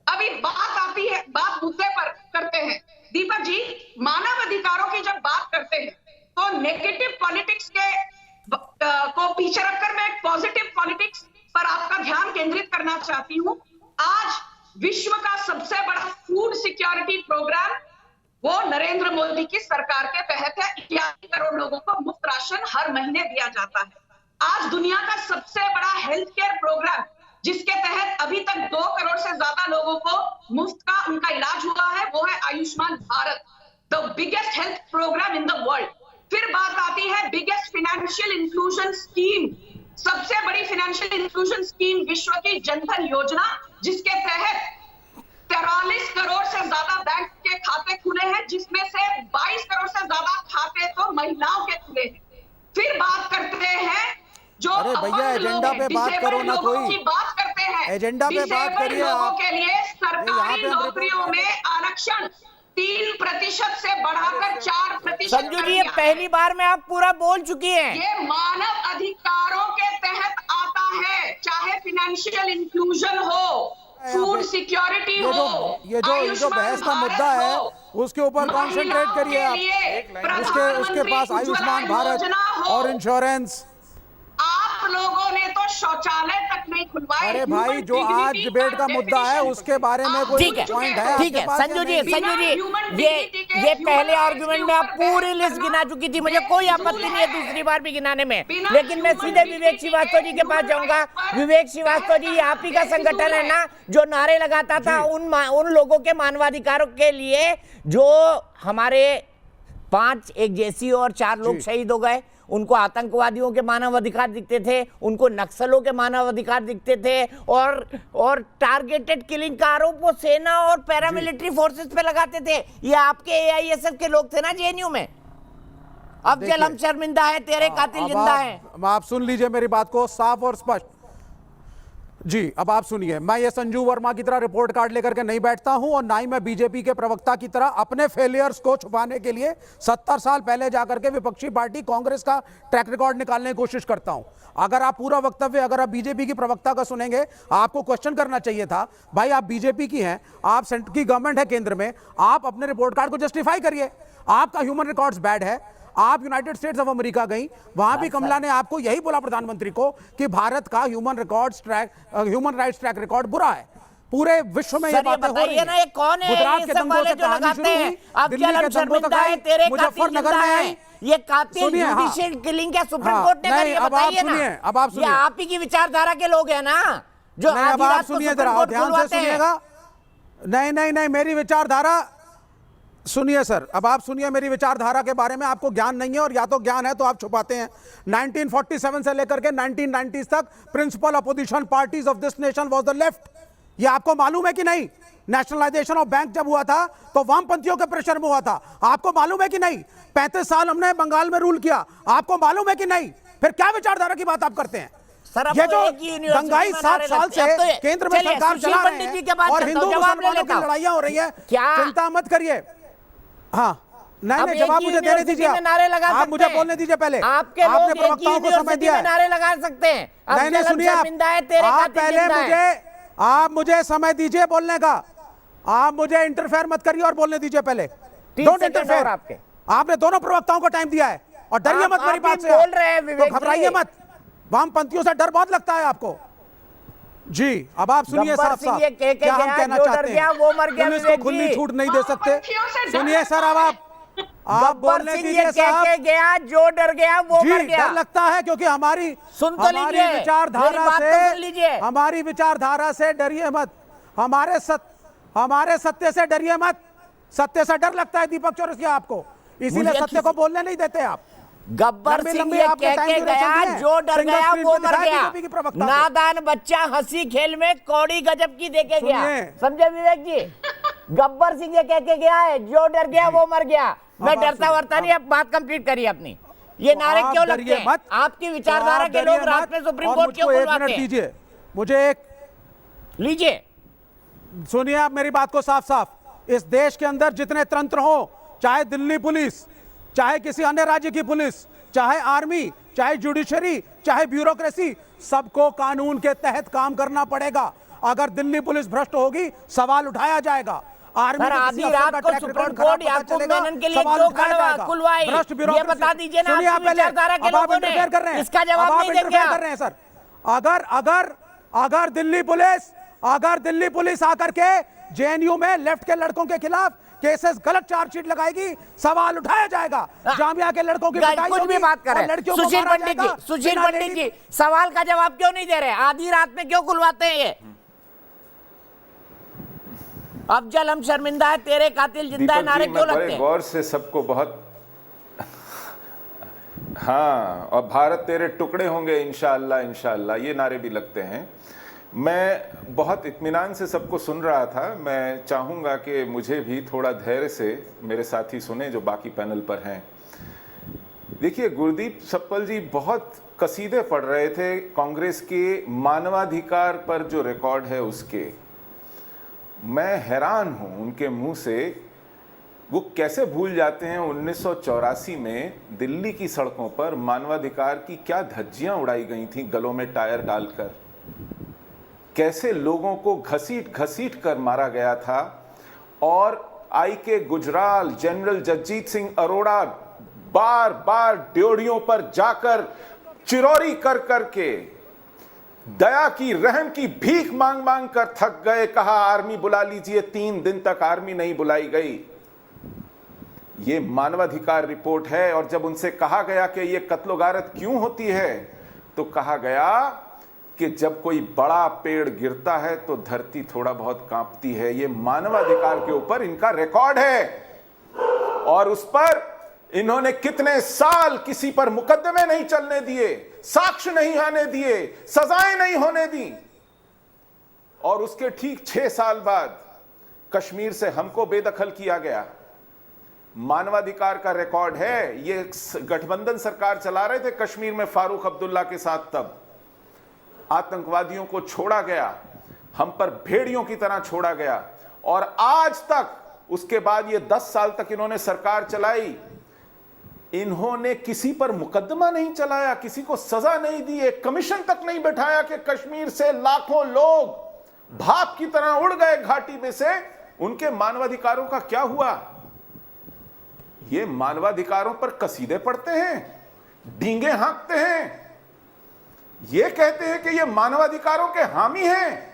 अभी बात आती है, बात मुद्दे पर करते हैं। दीपक जी, मानव अधिकारों की जब बात करते हैं तो नेगेटिव पॉलिटिक्स के को पीछे रखकर मैं पॉजिटिव पॉलिटिक्स पर आपका ध्यान केंद्रित करना चाहती हूं। आज विश्व का सबसे बड़ा फूड सिक्योरिटी प्रोग्राम वो नरेंद्र मोदी की सरकार के तहत है। 81 करोड़ लोगों को मुफ्त राशन हर महीने दिया जाता है। आज दुनिया का सबसे बड़ा हेल्थ केयर प्रोग्राम, जिसके तहत अभी तक 2 करोड़ से ज्यादा लोगों को मुफ्त का उनका इलाज हुआ है, वो है Ayushman Bharat, the biggest health programme in the world. फिर बात आती है बिगेस्ट फाइनेंशियल इंक्लूजन स्कीम, सबसे बड़ी फाइनेंशियल इंक्लूजन स्कीम विश्व की जनधन योजना, जिसके तहत 44 करोड़ से ज्यादा बैंक के खाते खुले हैं, जिसमें से 22 करोड़ से ज्यादा खाते तो महिलाओं के खुले हैं। फिर बात करते हैं जो अरे भैया, अपंग लोग एजेंडा हैं, पे बात डिसेबल्ड करो ना लोगों कोई। की बात करते हैं। एजेंडा पे बात डिसेबल्ड करिए लोगों आप। के लिए यहाँ सरकारी पे हम नौकरियों रिपोर्ट में आरक्षण 3% से बढ़ाकर 4% संजू कर जी, ये दिया। पहली बार में आप पूरा बोल चुकी हैं। ये मानव अधिकारों के तहत आता है, चाहे फिनेंशियल इंक्लूजन हो, फूड सिक्योरिटी ये जो हो, ये जो आयुष्मान बहस का भारत मुद्दा है हो, उसके ऊपर कॉन्सेंट्रेट करिए आप। उसके पास आयुष्मान भारत और इंश्योरेंस। आप लोगों ने तो शौचालय तक नहीं खुलवाए। अरे भाई, जो आज डिबेट का मुद्दा है उसके बारे में कोई ठीक है, पॉइंट है ठीक आपके है पास संजू या जी, नहीं? संजू जी, ये पहले आर्गुमेंट में आप पूरी लिस्ट गिना चुकी थी, मुझे कोई आपत्ति नहीं है दूसरी बार भी गिनाने में, लेकिन मैं सीधे विवेक श्रीवास्तव जी के पास जाऊंगा। विवेक श्रीवास्तव जी, आप ही का संगठन है ना जो नारे लगाता था उन लोगों के मानवाधिकारों के लिए जो हमारे 5 एक जेसी और 4 लोग शहीद हो गए। उनको आतंकवादियों के मानव अधिकार दिखते थे, उनको नक्सलों के मानव अधिकार दिखते थे, और टारगेटेड किलिंग का आरोप वो सेना और पैरामिलिट्री फोर्सेस पे लगाते थे। ये आपके AISF के लोग थे ना जेएनयू में। अब जल हम शर्मिंदा है, तेरे कातिल जिंदा है। आप सुन लीजिए मेरी बात को साफ और स्पष्ट जी। अब आप सुनिए, मैं ये संजू वर्मा की तरह रिपोर्ट कार्ड लेकर के नहीं बैठता हूं और ना ही मैं बीजेपी के प्रवक्ता की तरह अपने फेलियर्स को छुपाने के लिए 70 साल पहले जाकर के विपक्षी पार्टी कांग्रेस का ट्रैक रिकॉर्ड निकालने की कोशिश करता हूं। अगर आप पूरा वक्तव्य अगर आप बीजेपी की प्रवक्ता का सुनेंगे, आपको क्वेश्चन करना चाहिए था, भाई आप बीजेपी की हैं, आप सेंटर की गवर्नमेंट है केंद्र में, आप अपने रिपोर्ट कार्ड को जस्टिफाई करिए। आपका ह्यूमन रिकॉर्ड्स बैड है। आप यूनाइटेड स्टेट्स ऑफ अमेरिका गई, वहां भी कमला ने आपको यही बोला प्रधानमंत्री को कि भारत का ह्यूमन राइट्स ट्रैक रिकॉर्ड बुरा है। पूरे विश्व में ये बातें हो रही हैं। ना, ये कौन है गुजरात ये के सब दंगों वाले से जो कहानी लगाते शुरू हैं? हुई, अब दिल्ली जल के हम दंगों शर्मिंदा तक है, आई, तेरे मुजफ्फरनगर कातिल में जिंदा आई। है। ये कातिल सुनिए, हाँ। जुडिशियल किलिंग क्या सुप्रीम हाँ, कोर्ट ने नहीं, करी है? अब आप बताइए ना। सुनिए, अब आप ये सुनिए। आप ही की विचारधारा के लोग हैं ना जो नहीं, अब आधी आप रात को सुनिए सुप्रीम जरा, कोर्ट ध्यान से खुलवाते हैं। सुनिएगा। नहीं, मेरी विचारधारा सुनिए सर। अब आप सुनिए, मेरी विचारधारा के बारे में आपको ज्ञान नहीं है, और या तो ज्ञान है तो आप छुपाते हैं। 1947 से लेकर के 1990s तक principal opposition parties of this nation was the left. ये आपको मालूम है कि नहीं? नेशनलाइजेशन ऑफ बैंक जब हुआ था तो वामपंथियों के प्रेशर में हुआ था, आपको मालूम है कि नहीं? 35 साल हमने बंगाल में रूल किया, आपको मालूम है कि नहीं? फिर क्या विचारधारा की बात आप करते हैं? सर, ये जो दंगाई 7 साल से केंद्र में सरकार चला रहे हैं और हिंदू मुसलमानों की लड़ाइयां हो रही है, चिंता मत करिए। हाँ, नहीं, जवाब मुझे देने दीजिए। आप मुझे बोलने दीजिए पहले। आपके आपने प्रवक्ताओं को समय दिया है। नारे लगा सकते हैं। नहीं, सुनिए, आप पहले आप मुझे समय दीजिए बोलने का। आप मुझे इंटरफेयर मत करिए और बोलने दीजिए पहले। Don't interfere. आपने दोनों प्रवक्ताओं को टाइम दिया है और डरिए मत मेरी बात से। बोल रहे हैं, तो घबराइए मत। वामपंथियों से डर बहुत लगता है आपको जी। अब आप सुनिए साफ साफ क्या हम कहना चाहते हैं। वो मर गया, पुलिस को खुली छूट नहीं दे सकते। सुनिए सर, अब आप बोलने दीजिए साहब। गया जो डर गया वो मर गया। डर लगता है क्योंकि हमारी विचारधारा से डरिए मत। हमारे सत्य से डरिए मत। सत्य से डर लगता है दीपक चौरसिया आपको, इसीलिए सत्य को बोलने नहीं देते आप। गब्बर सिंह ये कह के गया जो डर गया वो मर गया। नादान बच्चा हंसी खेल में कौड़ी गजब की देके गया। समझे विवेक जी? गब्बर सिंह ये कह के गया है जो डर गया वो मर गया। मैं डरता वरता नहीं। अब बात कंप्लीट करिए अपनी। ये नारे क्यों लगते हैं? आपकी विचारधारा के लोग रात में सुप्रीम कोर्ट क्यों खुलवाते हैं? दीजिए मुझे एक लीजिए, सुनिए आप मेरी बात को साफ साफ। इस देश के अंदर जितने तंत्र हो, चाहे दिल्ली पुलिस, चाहे किसी अन्य राज्य की पुलिस, चाहे आर्मी, चाहे जुडिशरी, चाहे ब्यूरोक्रेसी, सबको कानून के तहत काम करना पड़ेगा। अगर दिल्ली पुलिस भ्रष्ट होगी सवाल उठाया जाएगा। आर्मी आधी रात को सुप्रीम कोर्ट याकूब मेनन के लिए क्यों खुलवाई ये बता दीजिए ना। आपकी विचारधारा के लोगों ने इसका जवाब नहीं देंगे कर रहे हैं सर। अगर दिल्ली पुलिस आकर के जेएनयू में लेफ्ट के लड़कों के खिलाफ केसेस गलत चार्जशीट लगाएगी, सवाल उठाया जाएगा। जामिया के लड़कों की कुछ भी बात कर रहे हैं। सुशील पंडित जी सवाल का जवाब क्यों नहीं दे रहे? आधी रात में क्यों खुलवाते हैं ये? अब जल हम शर्मिंदा है, तेरे कातिल जिंदा है, नारे क्यों लगते हैं? गौर से सबको बहुत हाँ, और भारत तेरे टुकड़े होंगे इंशाअल्लाह इंशाअल्लाह, ये नारे भी लगते हैं। मैं बहुत इत्मीनान से सबको सुन रहा था। मैं चाहूँगा कि मुझे भी थोड़ा धैर्य से मेरे साथी सुने जो बाकी पैनल पर हैं। देखिए, गुरदीप सप्पल जी बहुत कसीदे पढ़ रहे थे कांग्रेस के मानवाधिकार पर जो रिकॉर्ड है उसके। मैं हैरान हूँ उनके मुंह से, वो कैसे भूल जाते हैं 1984 में दिल्ली की सड़कों पर मानवाधिकार की क्या धज्जियां उड़ाई गई थी गलों में टायर डालकर, कैसे लोगों को घसीट घसीट कर मारा गया था। और आई.के. गुजराल, जनरल जगजीत सिंह अरोड़ा बार बार ड्योढ़ियों पर जाकर चिरौरी कर करके दया की, रहम की भीख मांग मांग कर थक गए। कहा आर्मी बुला लीजिए, 3 दिन तक आर्मी नहीं बुलाई गई। ये मानवाधिकार रिपोर्ट है। और जब उनसे कहा गया कि ये कत्लो-गारत क्यों होती है, तो कहा गया कि जब कोई बड़ा पेड़ गिरता है तो धरती थोड़ा बहुत कांपती है। ये मानवाधिकार के ऊपर इनका रिकॉर्ड है। और उस पर इन्होंने कितने साल किसी पर मुकदमे नहीं चलने दिए, साक्ष्य नहीं आने दिए, सजाएं नहीं होने दी। और उसके ठीक 6 साल बाद कश्मीर से हमको बेदखल किया गया। मानवाधिकार का रिकॉर्ड है। ये गठबंधन सरकार चला रहे थे कश्मीर में फारूक अब्दुल्ला के साथ, तब आतंकवादियों को छोड़ा गया, हम पर भेड़ियों की तरह छोड़ा गया। और आज तक, उसके बाद ये 10 साल तक इन्होंने सरकार चलाई, इन्होंने किसी पर मुकदमा नहीं चलाया, किसी को सजा नहीं दी, एक कमीशन तक नहीं बैठाया कि कश्मीर से लाखों लोग भाप की तरह उड़ गए घाटी में से, उनके मानवाधिकारों का क्या हुआ। ये मानवाधिकारों पर कसीदे पढ़ते हैं, डींगे हाँकते हैं, ये कहते हैं कि ये मानवाधिकारों के हामी हैं।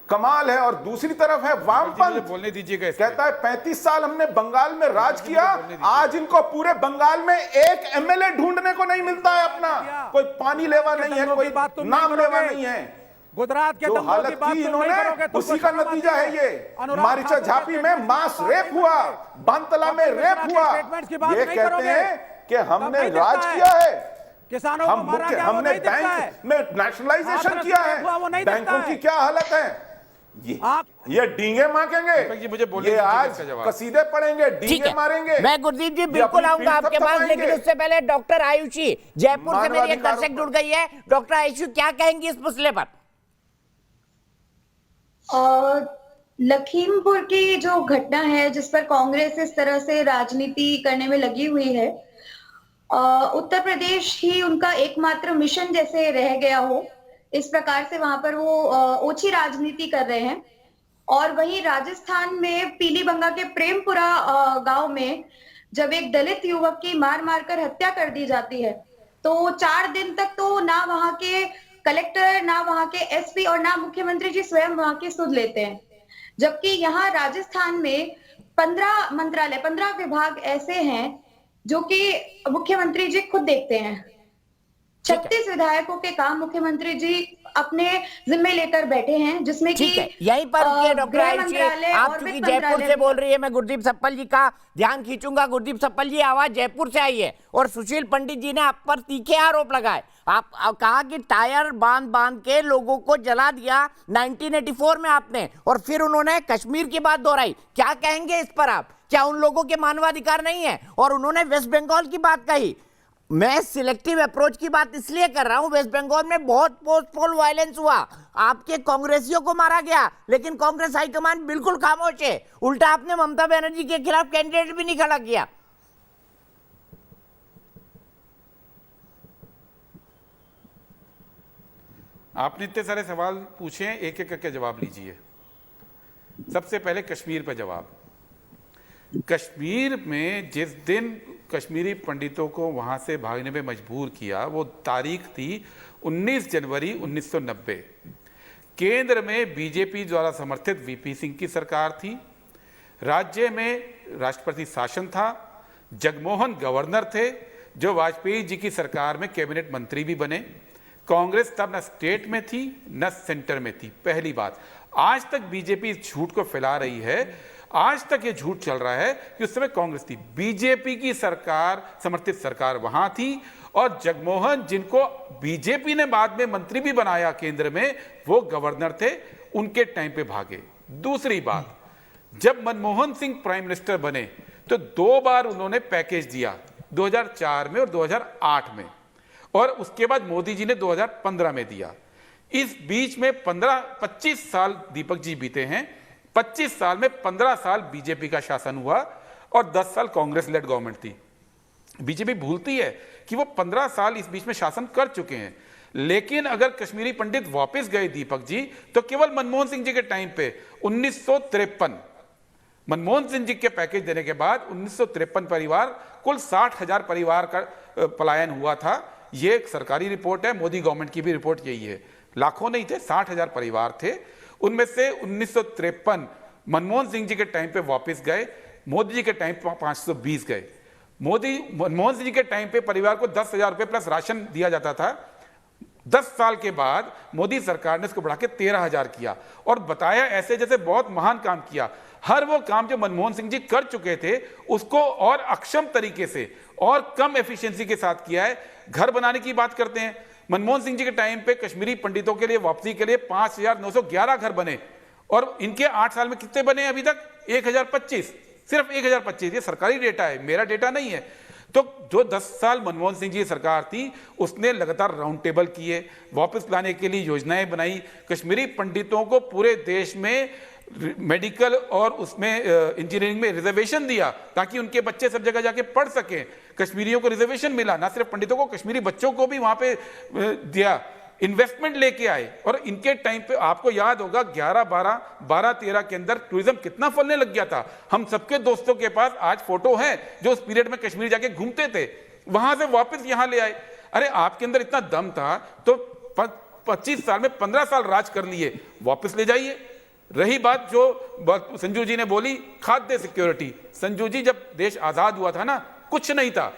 कमाल है। और दूसरी तरफ है वामपंथ, बोलने दीजिएगा। कहता है 35 साल हमने बंगाल में राज किया, आज इनको पूरे बंगाल में एक एमएलए ढूंढने को नहीं मिलता है अपना, कोई पानी लेवा नहीं है, कोई नाम लेवा नहीं है। गुजरात के जो हालत की इन्होंने, उसी का नतीजा है ये। मारिचा झापी में मास रेप हुआ, बांतला में रेप हुआ। ये कहते हैं कि हमने राज किया है, किसानों को मारा गया, हमने बैंक में नेशनलाइजेशन किया है। बैंकों की क्या हालत है, ये डींगे मांगेंगे, मुझे बोलने ये आज कसीदे पढ़ेंगे, डींगे मारेंगे। मैं गुरदीप जी बिल्कुल आऊंगा आपके पास, लेकिन उससे पहले डॉक्टर आयुषी जयपुर से मेरी एक दर्शक जुड़ गई है। डॉक्टर आयुषी, क्या कहेंगी इस मसले पर? लखीमपुर की जो घटना है जिस पर कांग्रेस इस तरह से राजनीति करने में लगी हुई है, उत्तर प्रदेश ही उनका एकमात्र मिशन जैसे रह गया हो, इस प्रकार से वहां पर वो ओछी राजनीति कर रहे हैं। और वहीं राजस्थान में पीलीबंगा के प्रेमपुरा गांव में जब एक दलित युवक की मार मारकर हत्या कर दी जाती है, तो 4 दिन तक तो ना वहां के कलेक्टर, ना वहां के एसपी और ना मुख्यमंत्री जी स्वयं वहां की सुध लेते हैं। जबकि यहाँ राजस्थान में 15 मंत्रालय, 15 विभाग ऐसे हैं जो कि मुख्यमंत्री जी खुद देखते हैं। 36 विधायकों के काम मुख्यमंत्री जी अपने जिम्मे लेकर बैठे हैं, जिसमें कि यहीं पर डॉक्टर आयुषी, आप चूंकि जयपुर से बोल रही है, मैं गुरदीप सप्पल जी का ध्यान खींचूंगा। गुरदीप सप्पल जी, आवाज जयपुर से आई है और सुशील पंडित जी ने आप पर तीखे आरोप लगाए। आप कहा कि टायर बांध बांध के लोगों को जला दिया 1984 में आपने, और फिर उन्होंने कश्मीर की बात दोहराई। क्या कहेंगे इस पर आप? क्या उन लोगों के मानवाधिकार नहीं है? और उन्होंने वेस्ट बंगाल की बात कही। मैं सिलेक्टिव अप्रोच की बात इसलिए कर रहा हूं, वेस्ट बंगाल में बहुत पोस्ट पोल वायलेंस हुआ, आपके कांग्रेसियों को मारा गया, लेकिन कांग्रेस हाईकमान बिल्कुल खामोश है। उल्टा आपने ममता बनर्जी के खिलाफ कैंडिडेट भी नहीं खड़ा किया। आपने इतने सारे सवाल पूछे हैं, एक एक करके जवाब लीजिए। सबसे पहले कश्मीर पर जवाब। कश्मीर में जिस दिन कश्मीरी पंडितों को वहां से भागने में मजबूर किया, वो तारीख थी 19 जनवरी 1990। केंद्र में बीजेपी द्वारा समर्थित वीपी सिंह की सरकार थी, राज्य में राष्ट्रपति शासन था, जगमोहन गवर्नर थे, जो वाजपेयी जी की सरकार में कैबिनेट मंत्री भी बने। कांग्रेस तब न स्टेट में थी न सेंटर में थी। पहली बात, आज तक बीजेपी इस झूठ को फैला रही है आज तक ये झूठ चल रहा है कि उस समय कांग्रेस थी, बीजेपी की सरकार, समर्थित सरकार वहां थी, और जगमोहन, जिनको बीजेपी ने बाद में मंत्री भी बनाया केंद्र में, वो गवर्नर थे, उनके टाइम पे भागे। दूसरी बात, जब मनमोहन सिंह प्राइम मिनिस्टर बने तो 2 बार उन्होंने पैकेज दिया, 2004 में और 2008 में, और उसके बाद मोदी जी ने 2015 में दिया। इस बीच में 25 साल दीपक जी बीते हैं। 25 साल में 15 साल बीजेपी का शासन हुआ और 10 साल कांग्रेस लेड गवर्नमेंट थी। बीजेपी भूलती है कि वो 15 साल इस बीच में शासन कर चुके हैं। लेकिन अगर कश्मीरी पंडित वापस गए दीपक जी, तो केवल मनमोहन सिंह जी के टाइम पे 1953 मनमोहन सिंह जी के पैकेज देने के बाद 1953 परिवार, कुल 60,000 परिवार का पलायन हुआ था। ये एक सरकारी रिपोर्ट है, मोदी गवर्नमेंट की भी रिपोर्ट यही है। लाखों नहीं थे, 60,000 परिवार थे। उनमें से 1953 मनमोहन सिंह जी के टाइम पे वापस गए, मोदी जी के टाइम पे 520 गए। मनमोहन सिंह जी के टाइम पे परिवार को 10,000 रुपए प्लस राशन दिया जाता था। 10 साल के बाद मोदी सरकार ने इसको बढ़ा के 13,000 किया और बताया ऐसे जैसे बहुत महान काम किया। हर वो काम जो मनमोहन सिंह जी कर चुके थे उसको और अक्षम तरीके से और कम एफिशिएंसी के साथ किया है। घर बनाने की बात करते हैं, मनमोहन सिंह जी के टाइम पे कश्मीरी पंडितों के लिए वापसी के लिए 5,911 घर बने, और इनके 8 साल में कितने बने अभी तक? 1,025, सिर्फ 1,025। ये सरकारी डेटा है, मेरा डेटा नहीं है। तो जो 10 साल मनमोहन सिंह जी की सरकार थी, उसने लगातार राउंड टेबल किए, वापस लाने के लिए योजनाएं बनाई। कश्मीरी पंडितों को पूरे देश में मेडिकल और उसमें इंजीनियरिंग में रिजर्वेशन दिया ताकि उनके बच्चे सब जगह जाके पढ़ सकें। कश्मीरियों को रिजर्वेशन मिला, ना सिर्फ पंडितों को, कश्मीरी बच्चों को भी वहां पे दिया। इन्वेस्टमेंट लेके आए, और इनके टाइम पे आपको याद होगा 12-13 के अंदर टूरिज्म कितना फलने लग गया था। हम सबके दोस्तों के पास आज फोटो है जो उस पीरियड में कश्मीर जाके घूमते थे, वहां से वापस यहां ले आए। अरे आपके अंदर इतना दम था तो 25 साल में 15 साल राज कर लिए, वापस ले जाइए। रही बात जो संजू जी ने बोली, खाद्य सिक्योरिटी, संजू जी जब देश आजाद हुआ था ना, कुछ नहीं था।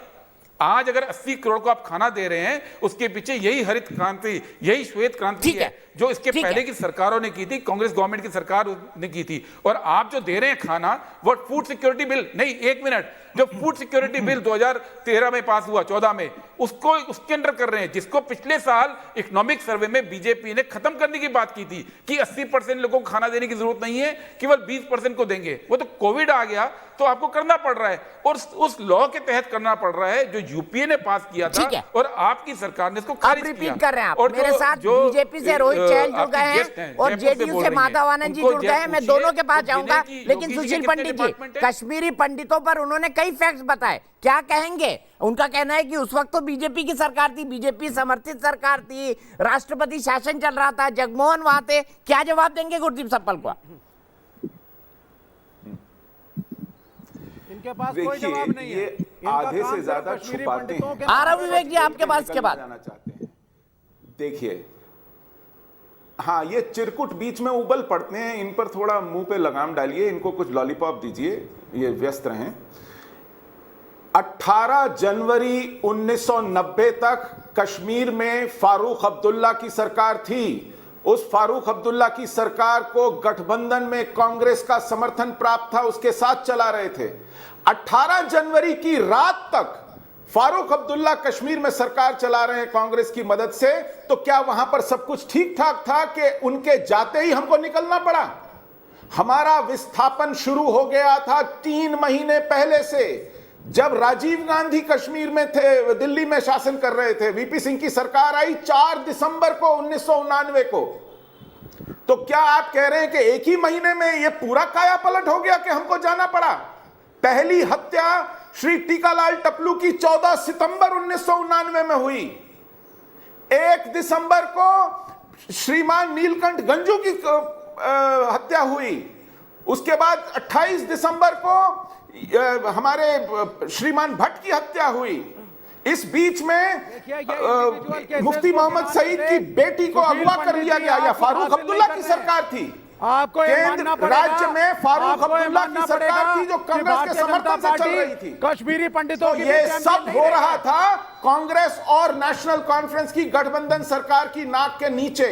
आज अगर 80 करोड़ को आप खाना दे रहे हैं, उसके पीछे यही हरित क्रांति, यही श्वेत क्रांति है जो इसके पहले की सरकारों ने की थी, कांग्रेस गवर्नमेंट की सरकार ने की थी। और आप जो दे रहे हैं खाना, वो फूड सिक्योरिटी बिल नहीं, 1 मिनट, जो फूड सिक्योरिटी बिल 2013 में पास हुआ, 14 में, उसको उसके अंडर कर रहे हैं, जिसको पिछले साल इकोनॉमिक सर्वे में बीजेपी ने खत्म करने की बात की थी कि 80% लोगों को खाना देने की जरूरत नहीं है, केवल 20% को देंगे। वो तो कोविड आ गया तो आपको करना पड़ रहा है, और उस लॉ के तहत करना पड़ रहा है जो यूपीए ने पास किया था, और आपकी सरकार ने इसको खारिज किया। कर रहे हैं आप। और मेरे साथ बीजेपी से रोहित चैन जुड़ गए हैं और जेडीयू से माधवानंद जी जुड़ गए हैं। मैं दोनों के पास जाऊंगा, लेकिन सुशील पंडित जी, कश्मीरी पंडितों पर उन्होंने कई फैक्ट्स बताए, क्या कहेंगे? उनका कहना है कि उस वक्त तो बीजेपी की सरकार थी, बीजेपी समर्थित सरकार थी, राष्ट्रपति शासन चल रहा था, जगमोहन वहां थे। क्या जवाब देंगे गुरदीप सप्पल को? इनके पास कोई जवाब नहीं है। आधे से ज्यादा छुपाते हैं। आरव विवेक जी, आपके पास के बाद जाना चाहते हैं। देखिए, हाँ, ये चिरकुट बीच में उबल पड़ते हैं, इन पर थोड़ा मुंह पे लगाम डालिए, इनको कुछ लॉलीपॉप दीजिए, ये व्यस्त रहें। 18 जनवरी 1990 तक कश्मीर में फारूक अब्दुल्ला की सरकार थी। उस फारूक अब्दुल्ला की सरकार को गठबंधन में कांग्रेस का समर्थन प्राप्त था, उसके साथ चला रहे थे। 18 जनवरी की रात तक फारूक अब्दुल्ला कश्मीर में सरकार चला रहे हैं कांग्रेस की मदद से। तो क्या वहां पर सब कुछ ठीक ठाक था कि उनके जाते ही हमको निकलना पड़ा? हमारा विस्थापन शुरू हो गया था 3 महीने पहले से, जब राजीव गांधी कश्मीर में थे, दिल्ली में शासन कर रहे थे। वीपी सिंह की सरकार आई 4 दिसंबर को 1999 को। तो क्या आप कह रहे हैं कि एक ही महीने में यह पूरा काया पलट हो गया कि हमको जाना पड़ा? पहली हत्या श्री टीकालाल टपलू की 14 सितंबर 1999 में हुई। 1 दिसंबर को श्रीमान नीलकंठ गंजू की हत्या हुई। उसके बाद 28 दिसंबर को हमारे श्रीमान भट्ट की हत्या हुई। इस बीच में मुफ्ती मोहम्मद सईद की बेटी को अगवा कर लिया गया। या फारूक अब्दुल्ला की सरकार थी, आपको केंद्र राज्य में फारूक अब्दुल्ला की सरकार थी जो कांग्रेस के समर्थन से चल रही थी। कश्मीरी पंडितों तो ये सब हो रहा था कांग्रेस और नेशनल कॉन्फ्रेंस की गठबंधन सरकार की नाक के नीचे।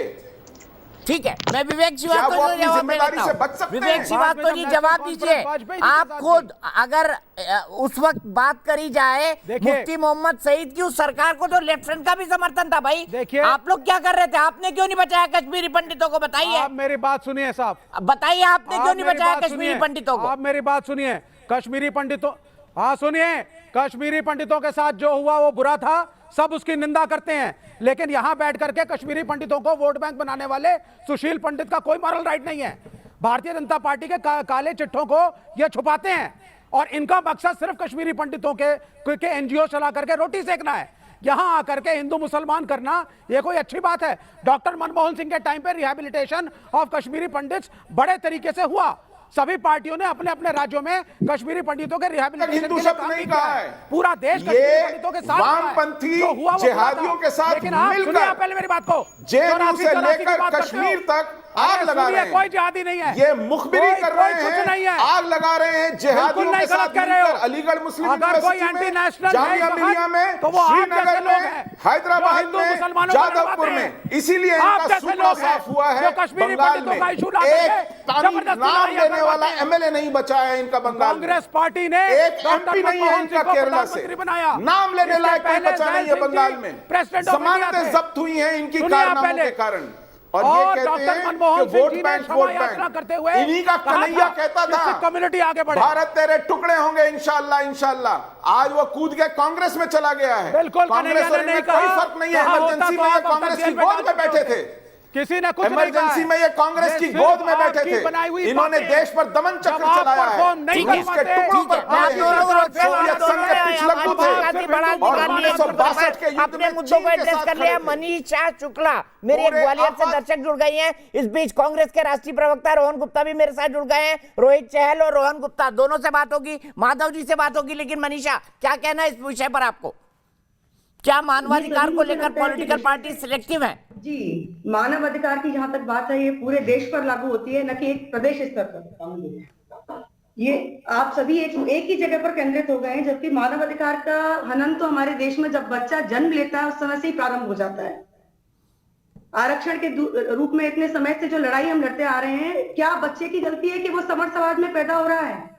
ठीक है, मैं विवेक श्रीवास्तव क्या वो को अपनी जवाब दे जिम्मेदारी देता से हूं। बच सकते विवेक हैं? श्रीवास्तव जी जवाब दीजिए। आप खुद अगर उस वक्त बात करी जाए मुफ्ती मोहम्मद सईद की, उस सरकार को तो लेफ्ट फ्रंट का भी समर्थन था भाई। देखिए, आप लोग क्या कर रहे थे? आपने क्यों नहीं बचाया कश्मीरी पंडितों को? बताइए, आप मेरी बात सुनिए साहब, बताइए आपने क्यों नहीं मेरी बचाया बात कश्मीरी सुनिए। पंडितों को? आप मेरी बात सुनिए, कश्मीरी पंडितों, हाँ सुनिए, कश्मीरी पंडितों के साथ जो हुआ वो बुरा था, सब उसकी निंदा करते हैं, लेकिन यहां बैठ करके कश्मीरी पंडितों को वोट बैंक बनाने वाले सुशील पंडित का कोई मॉरल राइट नहीं है। भारतीय जनता पार्टी के काले चिट्ठों को ये छुपाते हैं और इनका मकसद सिर्फ कश्मीरी पंडितों के एनजीओ चला करके रोटी सेकना है। यहां आकर के हिंदू मुसलमान करना ये कोई अच्छी बात है? डॉक्टर मनमोहन सिंह के टाइम पे रिहैबिलिटेशन ऑफ कश्मीरी पंडित्स बड़े तरीके से हुआ। सभी पार्टियों ने अपने अपने राज्यों में कश्मीरी पंडितों के रिहैबिलिटेशन हिंदू के लिए शब्द काम नहीं किया कहा है। है। पूरा देश ये कश्मीरी पंडितों के साथ वामपंथी जो हुआ वो जिहादियों बुरा था। के साथ लेकिन आप मिलकर सुनिए पहले मेरी बात को, जेएनयू से 84 की लेकर बात करते हो। कश्मीर तक आग लगा सुनिए, रहे हैं। कोई जिहादी नहीं है, ये मुखबिरी कर रहे कुछ नहीं हैं, है, आग लगा रहे हैं जिहादियों बिल्कुल के नहीं साथ गलत कह रहे हो। मिलकर अलीगढ़ मुस्लिम अगर कोई यूनिवर्सिटी एंटी में, नेशनल जामिया मिलिया में, तो वो आप श्रीनगर जैसे लोग में, हैं, हैदराबाद जो हिंदू में, मुसलमानों को जादवपुर लड़वाते में। हैं। इसीलिए आप इनका जैसे सूखा लोग हैं, साफ हुआ है जो कश्मीरी बंगाल पंडितों में। का इशू ला एक करके जबरदस्ती नाम लड़ाइयां लेने वाला करवाते हैं। एमएलए नहीं बचा है इनका बंगाल में। कांग्रेस पार्टी ने एक एमपी नहीं है इनका केरला से, नाम लेने लायक कोई बचा नहीं है बंगाल में। जमानतें जब्त हुई हैं इनकी कारनामों के कारण। और ये कहते हैं कि वोट बैंक करते हुए इन्हीं का कन्हैया कहता था कम्युनिटी आगे बढ़े, भारत तेरे टुकड़े होंगे इंशाल्लाह इंशाल्लाह। आज वो कूद के कांग्रेस में चला गया है। बिल्कुल कांग्रेस और इनमें कोई फर्क नहीं है। इमरजेंसी में ये कांग्रेस की गोद में बैठे थे, किसी ने कुछ इमरजेंसी में ये कांग्रेस की गोद में बैठे थे। इन्होंने देश पर दमन चक्र चलाया है, उसके टुकड़ों पर पड़े हैं। सोवियत संघ के पिछलग्गू थे और 1962 के युद्ध अपने में मुद्दों को चीन के एड्रेस साथ कर लिया। खड़े थे। मनीषा शुक्ला मेरे एक पूरे ग्वालियर से दर्शक जुड़ गई हैं। इस बीच कांग्रेस के राष्ट्रीय प्रवक्ता रोहन गुप्ता भी मेरे साथ जुड़ गए हैं। रोहित चहल और रोहन गुप्ता दोनों से बात होगी, माधव जी से बात होगी। लेकिन मनीषा, क्या कहना है इस विषय पर आपको? क्या मानवाधिकार को लेकर पॉलिटिकल पार्टी सिलेक्टिव है? जी, मानव अधिकार की जहां तक बात है ये पूरे देश पर लागू होती है, न कि एक प्रदेश स्तर पर। ये आप सभी एक ही जगह पर केंद्रित हो गए हैं, जबकि मानव अधिकार का हनन तो हमारे देश में जब बच्चा जन्म लेता है उस समय से ही प्रारंभ हो जाता है। आरक्षण के रूप में इतने समय से जो लड़ाई हम लड़ते आ रहे हैं, क्या बच्चे की गलती है कि वो समर्थ समाज में पैदा हो रहा है?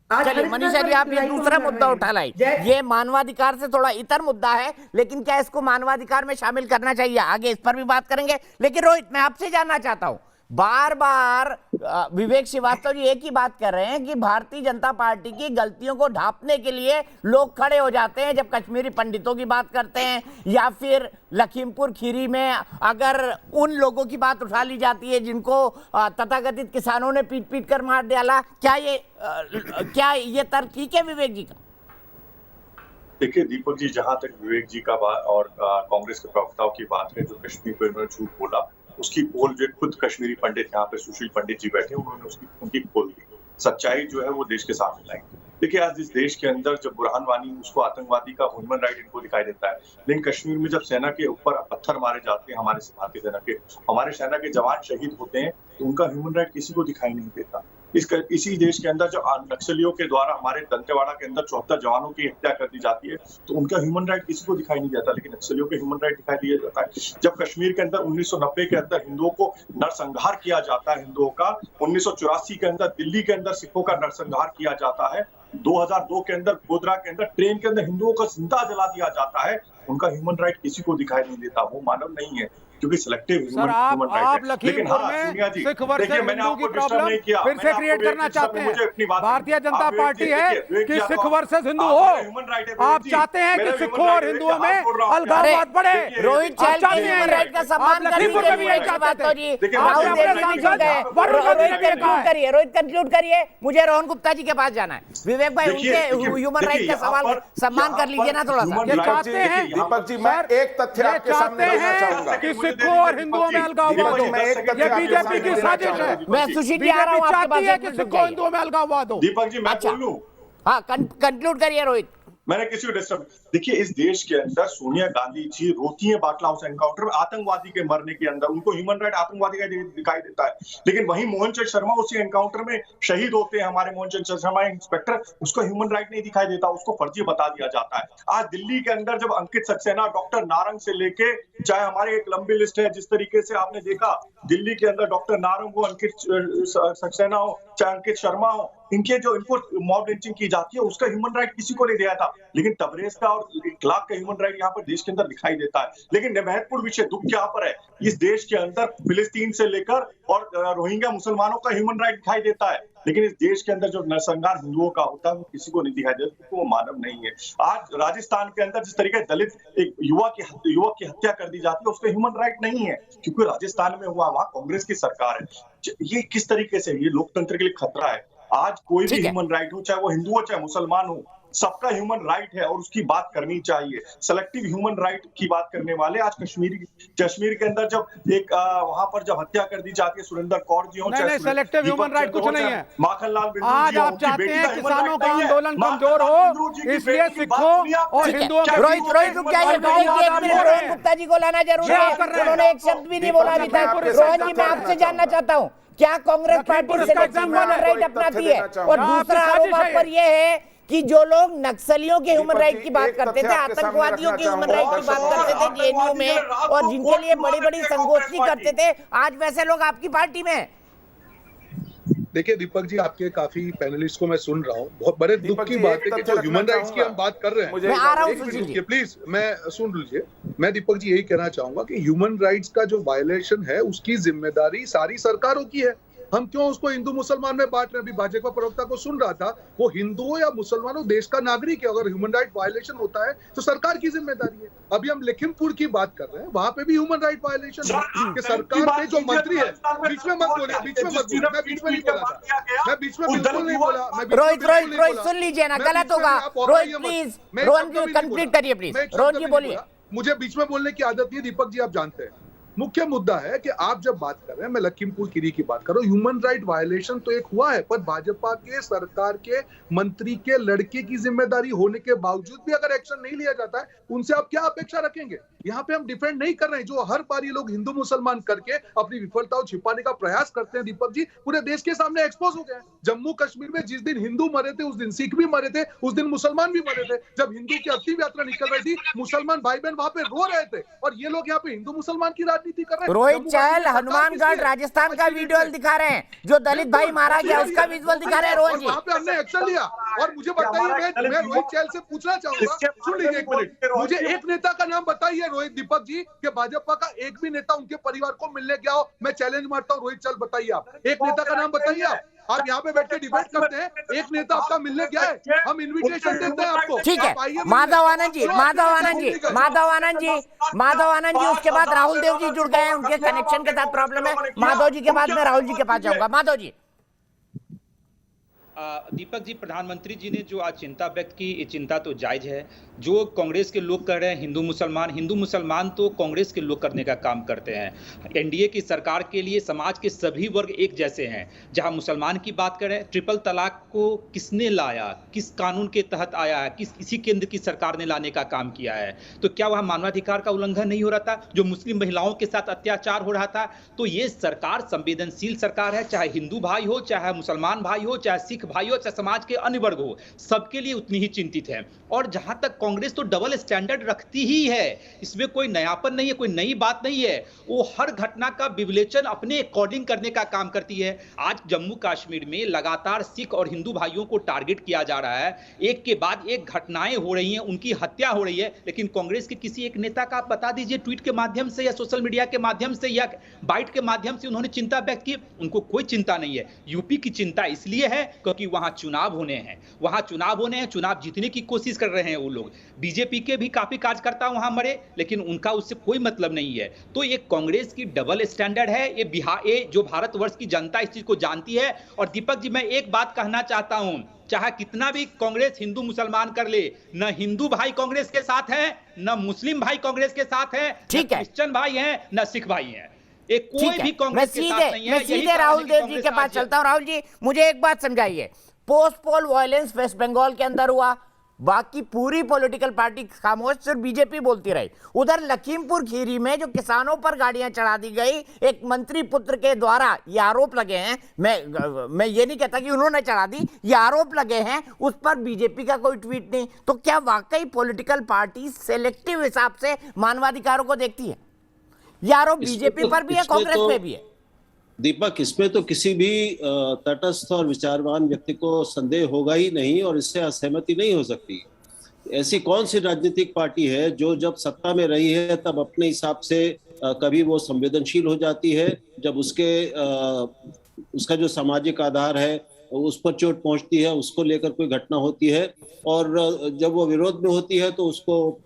चलिए मनीषा जी, आप ये दूसरा मुद्दा उठा लाई, ये मानवाधिकार से थोड़ा इतर मुद्दा है, लेकिन क्या इसको मानवाधिकार में शामिल करना चाहिए? आगे इस पर भी बात करेंगे। लेकिन रोहित, मैं आपसे जानना चाहता हूं, बार बार विवेक श्रीवास्तव जी एक ही बात कर रहे हैं कि भारतीय जनता पार्टी की गलतियों को ढांपने के लिए लोग खड़े हो जाते हैं जब कश्मीरी पंडितों की बात करते हैं, या फिर लखीमपुर खीरी में अगर उन लोगों की बात उठा ली जाती है जिनको तथाकथित किसानों ने पीट पीट कर मार डाला। क्या ये तर्क ठीक है विवेक जी का? देखिए दीपक जी, जहां तक विवेक जी का बात और कांग्रेस के प्रवक्ताओं की बात है, जो कश्मीर पर उन्होंने झूठ बोला, उसकी पोल जो खुद कश्मीरी पंडित यहाँ पे सुशील पंडित जी बैठे, उन्होंने उनकी पोल दी। सच्चाई जो है वो देश के सामने लाई। देखिए आज इस देश के अंदर जब बुरहान वानी, उसको आतंकवादी का ह्यूमन राइट इनको दिखाई देता है, लेकिन कश्मीर में जब सेना के ऊपर पत्थर मारे जाते हैं, भारतीय सेना के जवान शहीद होते हैं, तो उनका ह्यूमन राइट किसी को दिखाई नहीं देता। इसी देश के अंदर जब नक्सलियों के द्वारा हमारे दंतेवाड़ा के अंदर 74 जवानों की हत्या कर दी जाती है, तो उनका ह्यूमन राइट किसी को दिखाई नहीं देता, लेकिन नक्सलियों के ह्यूमन राइट दिखाई दिया जाता है। जब कश्मीर के अंदर 1990 के अंदर हिंदुओं को नरसंहार किया जाता है, हिंदुओं का 1984 के अंदर दिल्ली के अंदर सिखों का नरसंहार किया जाता है, 2002 के अंदर गोधरा के अंदर ट्रेन के अंदर हिंदुओं को जिंदा जला दिया जाता है, उनका ह्यूमन राइट किसी को दिखाई नहीं देता। वो मानव नहीं है, क्योंकि सिलेक्टिव ह्यूमन राइट है। लेकिन हाँ सोनिया जी, देखिए मैंने आपको डिस्टर्ब नहीं किया, फिर से क्रिएट करना चाहते हैं। भारतीय जनता पार्टी है कि सिख वर्सेस हिंदू हो। आप चाहते हैं कि सिखों और हिंदुओं में अलगाववाद बढ़े। रोहित चहल के ह्यूमन राइट का सम्मान करिए। रोहित कंक्लूड करिए, मुझे रोहन गुप्ता जी के पास जाना है। विवेक भाई, उनके ह्यूमन राइट का सवाल सम्मान कर लीजिए ना थोड़ा सा। ये चाहते हैं दीपक जी, मैं एक तथ्य आपके सामने रखना चाहूंगा कि सिखों और हिंदुओं में अलगाववाद हो। ये बीजेपी की साजिश है। मैं सुशील जी आ रहा हूं आपके पास। कि सिखों हिंदुओं में अलगाववाद हो। दीपक जी मैं बोल लूं? हाँ, कंक्लूड करिए रोहित। मैंने किसी को डिस्टर्ब। देखिए, इस देश के अंदर सोनिया गांधी जी रोती है बाटला हाउस एनकाउंटर में, आतंकवादी के मरने के अंदर उनको ह्यूमन राइट आतंकवादी का दिखाई देता है, लेकिन वहीं मोहन चंद शर्मा उसी एनकाउंटर में शहीद होते हैं, हमारे मोहन चंद शर्मा इंस्पेक्टर, उसको ह्यूमन राइट नहीं दिखाई देता, उसको फर्जी बता दिया जाता है। आज दिल्ली के अंदर जब अंकित सक्सेना, डॉक्टर नारंग से लेके, चाहे हमारे एक लंबी लिस्ट है, जिस तरीके से आपने देखा दिल्ली के अंदर डॉक्टर नारंग हो, अंकित सक्सेना हो, चाहे अंकित शर्मा हो, इनके जो इनको मॉब लिंचिंग की जाती है उसका ह्यूमन राइट किसी को नहीं दिया था, लेकिन तबरेज का और 1 लाख का ह्यूमन राइट यहाँ पर देश के अंदर दिखाई देता है। लेकिन महत्वपूर्ण विषय दुख यहाँ पर है, इस देश के अंदर फिलिस्तीन से लेकर और रोहिंग्या मुसलमानों का ह्यूमन राइट दिखाई देता है, लेकिन इस देश के अंदर जो नरसंहार हिंदुओं का होता है वो किसी को नहीं दिखाई देता, क्योंकि वो मानव नहीं है। आज राजस्थान के अंदर जिस तरीके दलित एक युवक की हत्या कर दी जाती है, उसका ह्यूमन राइट नहीं है, क्योंकि राजस्थान में हुआ, वहां कांग्रेस की सरकार है। ये किस तरीके से, ये लोकतंत्र के लिए खतरा है। आज कोई भी ह्यूमन राइट हो, चाहे वो हिंदू हो चाहे मुसलमान हो, सबका ह्यूमन राइट है और उसकी बात करनी चाहिए। सेलेक्टिव ह्यूमन राइट की बात करने वाले आज कश्मीर के अंदर जब एक वहां पर जब हत्या कर दी जाती है, सुरेंद्र कौर जी हो, नहीं, सेलेक्टिव ह्यूमन राइट कुछ नहीं है। माखनलाल बिंदु आज जी हो, आप उनकी चाहते बेटी हैं का human किसानों right का नहीं है। आंदोलन कमजोर माखनलाल हो, बिंदु जी की इसलिए बेटी की सिखों बात सुनिए आप। और ठीक है। हिंदुओं क्या रोहित रुक जाइए, रोहन गुप्ता जी को लाना जरूरी है, उन्होंने एक शब्द भी नहीं बोला अभी तक। रोहन जी, मैं आपसे जानना चाहता हूँ, क्या Congress party selective human right अपनाती है? और दूसरा आरोप आप पर यह है कि जो लोग नक्सलियों के ह्यूमन राइट की बात करते थे, आतंकवादियों के ह्यूमन राइट की बात करते थे जेएनयू में, और जिनके लिए बड़ी बड़ी संगोष्ठी करते थे, आज वैसे लोग आपकी पार्टी में। देखिए दीपक जी, आपके काफी पैनलिस्ट को मैं सुन रहा हूँ, बहुत बड़े दुख की बात है कि जो ह्यूमन राइट्स की हम बात कर रहे हैं, मैं आ रहा हूं, प्लीज मैं सुन लीजिए। मैं दीपक जी यही कहना चाहूंगा कि ह्यूमन राइट्स का जो वायलेशन है उसकी जिम्मेदारी सारी सरकारों की है। हम क्यों उसको हिंदू मुसलमान में बांट रहे हैं? अभी भाजपा प्रवक्ता को सुन रहा था, वो हिंदुओं या मुसलमानों देश का नागरिक है, अगर ह्यूमन राइट वायलेशन होता है तो सरकार की जिम्मेदारी है। अभी हम लखीमपुर की बात कर रहे हैं, वहां पे भी ह्यूमन राइट वायलेशन है कि सरकार के जो मंत्री है, बीच में मत बोलिए, बीच में मत बोलिए, मैं बीच में नहीं बोला था, मैं बीच में बिल्कुल नहीं बोला। रोहित सुन लीजिए ना, गलत होगा। रोहित प्लीज, रोहन जी कंप्लीट करिए प्लीज। रोहन जी बोलिए। मुझे बीच में बोलने की आदत नहीं है दीपक जी, आप जानते हैं। मुख्य मुद्दा है कि आप जब बात कर रहे हैं, मैं लखीमपुर खीरी की बात कर रहा हूँ, ह्यूमन राइट वायलेशन तो एक हुआ है, पर भाजपा के सरकार के मंत्री के लड़के की जिम्मेदारी होने के बावजूद भी अगर एक्शन नहीं लिया जाता है, उनसे आप क्या अपेक्षा रखेंगे? यहाँ पे हम डिफेंड नहीं कर रहे हैं, जो हर बार ये लोग हिंदू मुसलमान करके अपनी विफलताओं छिपाने का प्रयास करते हैं दीपक जी, पूरे देश के सामने एक्सपोज हो गए। जम्मू कश्मीर में जिस दिन हिंदू मरे थे, उस दिन सिख भी मरे थे, उस दिन मुसलमान भी मरे थे। जब हिंदू की अंतिम यात्रा निकल रही थी, मुसलमान भाई बहन वहां पे रो रहे थे, और ये लोग यहाँ पे हिंदू मुसलमान की राजनीति कर रहे हैं। रोहित चहल हनुमानगढ़ राजस्थान का विजुअल दिखा रहे हैं, जो दलित भाई मारा गया उसका विजुअल दिखा रहे हैं रोहन जी। वहां पे हमने एक्शन लिया। और मुझे बताइए, मैं रोहित चहल से पूछना चाहूंगा, सुन लीजिए एक मिनट, मुझे एक नेता का नाम बताइए रोहित, दीपक जी, कि भाजपा का एक भी नेता उनके परिवार को मिलने गया हो। मैं चैलेंज मारता हूँ, रोहित चहल बताइए, आप एक नेता का नाम बताइए। आप यहाँ पे बैठ के डिबेट करते हैं, एक नेता आपका मिलने गया है, हम इन्विटेशन देते हैं आपको। ठीक है, माधव आनंद जी, उसके बाद राहुल देव जी जुड़ गए हैं, उनके कनेक्शन के साथ प्रॉब्लम है। माधव जी के बाद मैं राहुल जी के पास जाऊंगा। माधव जी। दीपक जी, प्रधानमंत्री जी ने जो आज चिंता व्यक्त की, ये चिंता तो जायज है। जो कांग्रेस के लोग कर रहे हैं हिंदू मुसलमान तो कांग्रेस के लोग करने का काम करते हैं। एनडीए की सरकार के लिए समाज के सभी वर्ग एक जैसे हैं। जहां मुसलमान की बात करें, ट्रिपल तलाक को किसने लाया, किस कानून के तहत आया है, किसी केंद्र की सरकार ने लाने का काम किया है? तो क्या वह मानवाधिकार का उल्लंघन नहीं हो रहा था? जो मुस्लिम महिलाओं के साथ अत्याचार हो रहा था? तो ये सरकार संवेदनशील सरकार है, चाहे हिंदू भाई हो, चाहे मुसलमान भाई हो, चाहे सिख भाई हो, चाहे समाज के अन्य वर्ग हो, सबके लिए उतनी ही चिंतित है। और जहां तक कांग्रेस तो डबल स्टैंडर्ड रखती ही है, इसमें कोई नयापन नहीं है, कोई नई बात नहीं है। वो हर घटना का विवेचन अपने अकॉर्डिंग करने का काम करती है। आज जम्मू कश्मीर में लगातार सिख और हिंदू भाइयों को टारगेट किया जा रहा है, एक के बाद एक घटनाएं हो रही हैं, उनकी हत्या हो रही है, लेकिन कांग्रेस के किसी एक नेता का आप बता दीजिए, ट्वीट के माध्यम से या सोशल मीडिया के माध्यम से या बाइट के माध्यम से उन्होंने चिंता व्यक्त की? उनको कोई चिंता नहीं है। यूपी की चिंता इसलिए है क्योंकि वहां चुनाव होने हैं, चुनाव जीतने की कोशिश कर रहे हैं वो लोग। बीजेपी के भी काफी कार्यकर्ता वहां मरे, लेकिन उनका उससे कोई मतलब नहीं है। तो ये कांग्रेस की डबल स्टैंडर्ड है। ये जो भारतवर्ष की जनता इस चीज को जानती है। और दीपक जी, मैं एक बात कहना चाहता हूं, चाहे कितना भी कांग्रेस हिंदू मुसलमान कर ले, न हिंदू भाई कांग्रेस के साथ हैं, न मुस्लिम भाई कांग्रेस के साथ हैं, न क्रिश्चियन भाई हैं, न सिख भाई हैं। कोई भी कांग्रेस के साथ नहीं है। मैं सीधे राहुल देव जी के पास चलता हूं। राहुल जी, मुझे एक बात समझाइए, post poll violence West Bengal के अंदर हुआ, बाकी पूरी पॉलिटिकल पार्टी खामोश, सिर्फ बीजेपी बोलती रही। उधर लखीमपुर खीरी में जो किसानों पर गाड़ियां चढ़ा दी गई, एक मंत्री पुत्र के द्वारा ये आरोप लगे हैं, मैं ये नहीं कहता कि उन्होंने चढ़ा दी, ये आरोप लगे हैं, उस पर बीजेपी का कोई ट्वीट नहीं। तो क्या वाकई पॉलिटिकल पार्टी सेलेक्टिव हिसाब से मानवाधिकारों को देखती है? ये आरोप बीजेपी पर भी है, कांग्रेस पे भी है। दीपक, इसमें तो किसी भी तटस्थ और विचारवान व्यक्ति को संदेह होगा ही नहीं और इससे असहमति नहीं हो सकती। ऐसी कौन सी राजनीतिक पार्टी है जो जब सत्ता में रही है तब अपने हिसाब से कभी वो संवेदनशील हो जाती है, जब उसका जो सामाजिक आधार है उस पर चोट पहुंचती है, उसको लेकर कोई घटना होती है, और जब वो विरोध में होती है तो उसको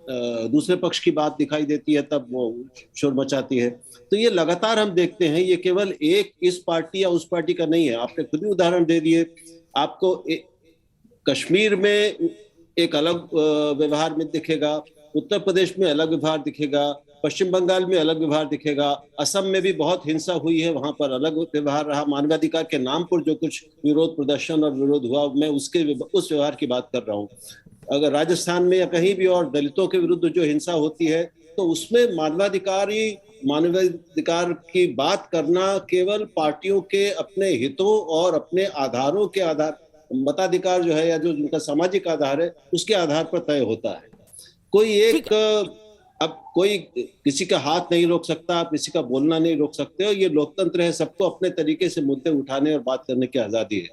दूसरे पक्ष की बात दिखाई देती है, तब वो शोर मचाती है। तो ये लगातार हम देखते हैं, ये केवल एक इस पार्टी या उस पार्टी का नहीं है। आपने खुद ही उदाहरण दे दिए। आपको कश्मीर में एक अलग व्यवहार में दिखेगा, उत्तर प्रदेश में अलग व्यवहार दिखेगा, पश्चिम बंगाल में अलग व्यवहार दिखेगा, असम में भी बहुत हिंसा हुई है, वहां पर अलग व्यवहार रहा। मानवाधिकार के नाम पर जो कुछ विरोध प्रदर्शन और विरोध हुआ, मैं उस व्यवहार की बात कर रहा हूँ। अगर राजस्थान में या कहीं भी और दलितों के विरुद्ध जो हिंसा होती है तो उसमें मानवाधिकार की बात करना केवल पार्टियों के अपने हितों और अपने आधारों के आधार, मताधिकार जो है या जो उनका सामाजिक आधार है उसके आधार पर तय होता है। कोई किसी का हाथ नहीं रोक सकता, आप किसी का बोलना नहीं रोक सकते, और ये लोकतंत्र है, सबको अपने तरीके से मुद्दे उठाने और बात करने की आजादी है।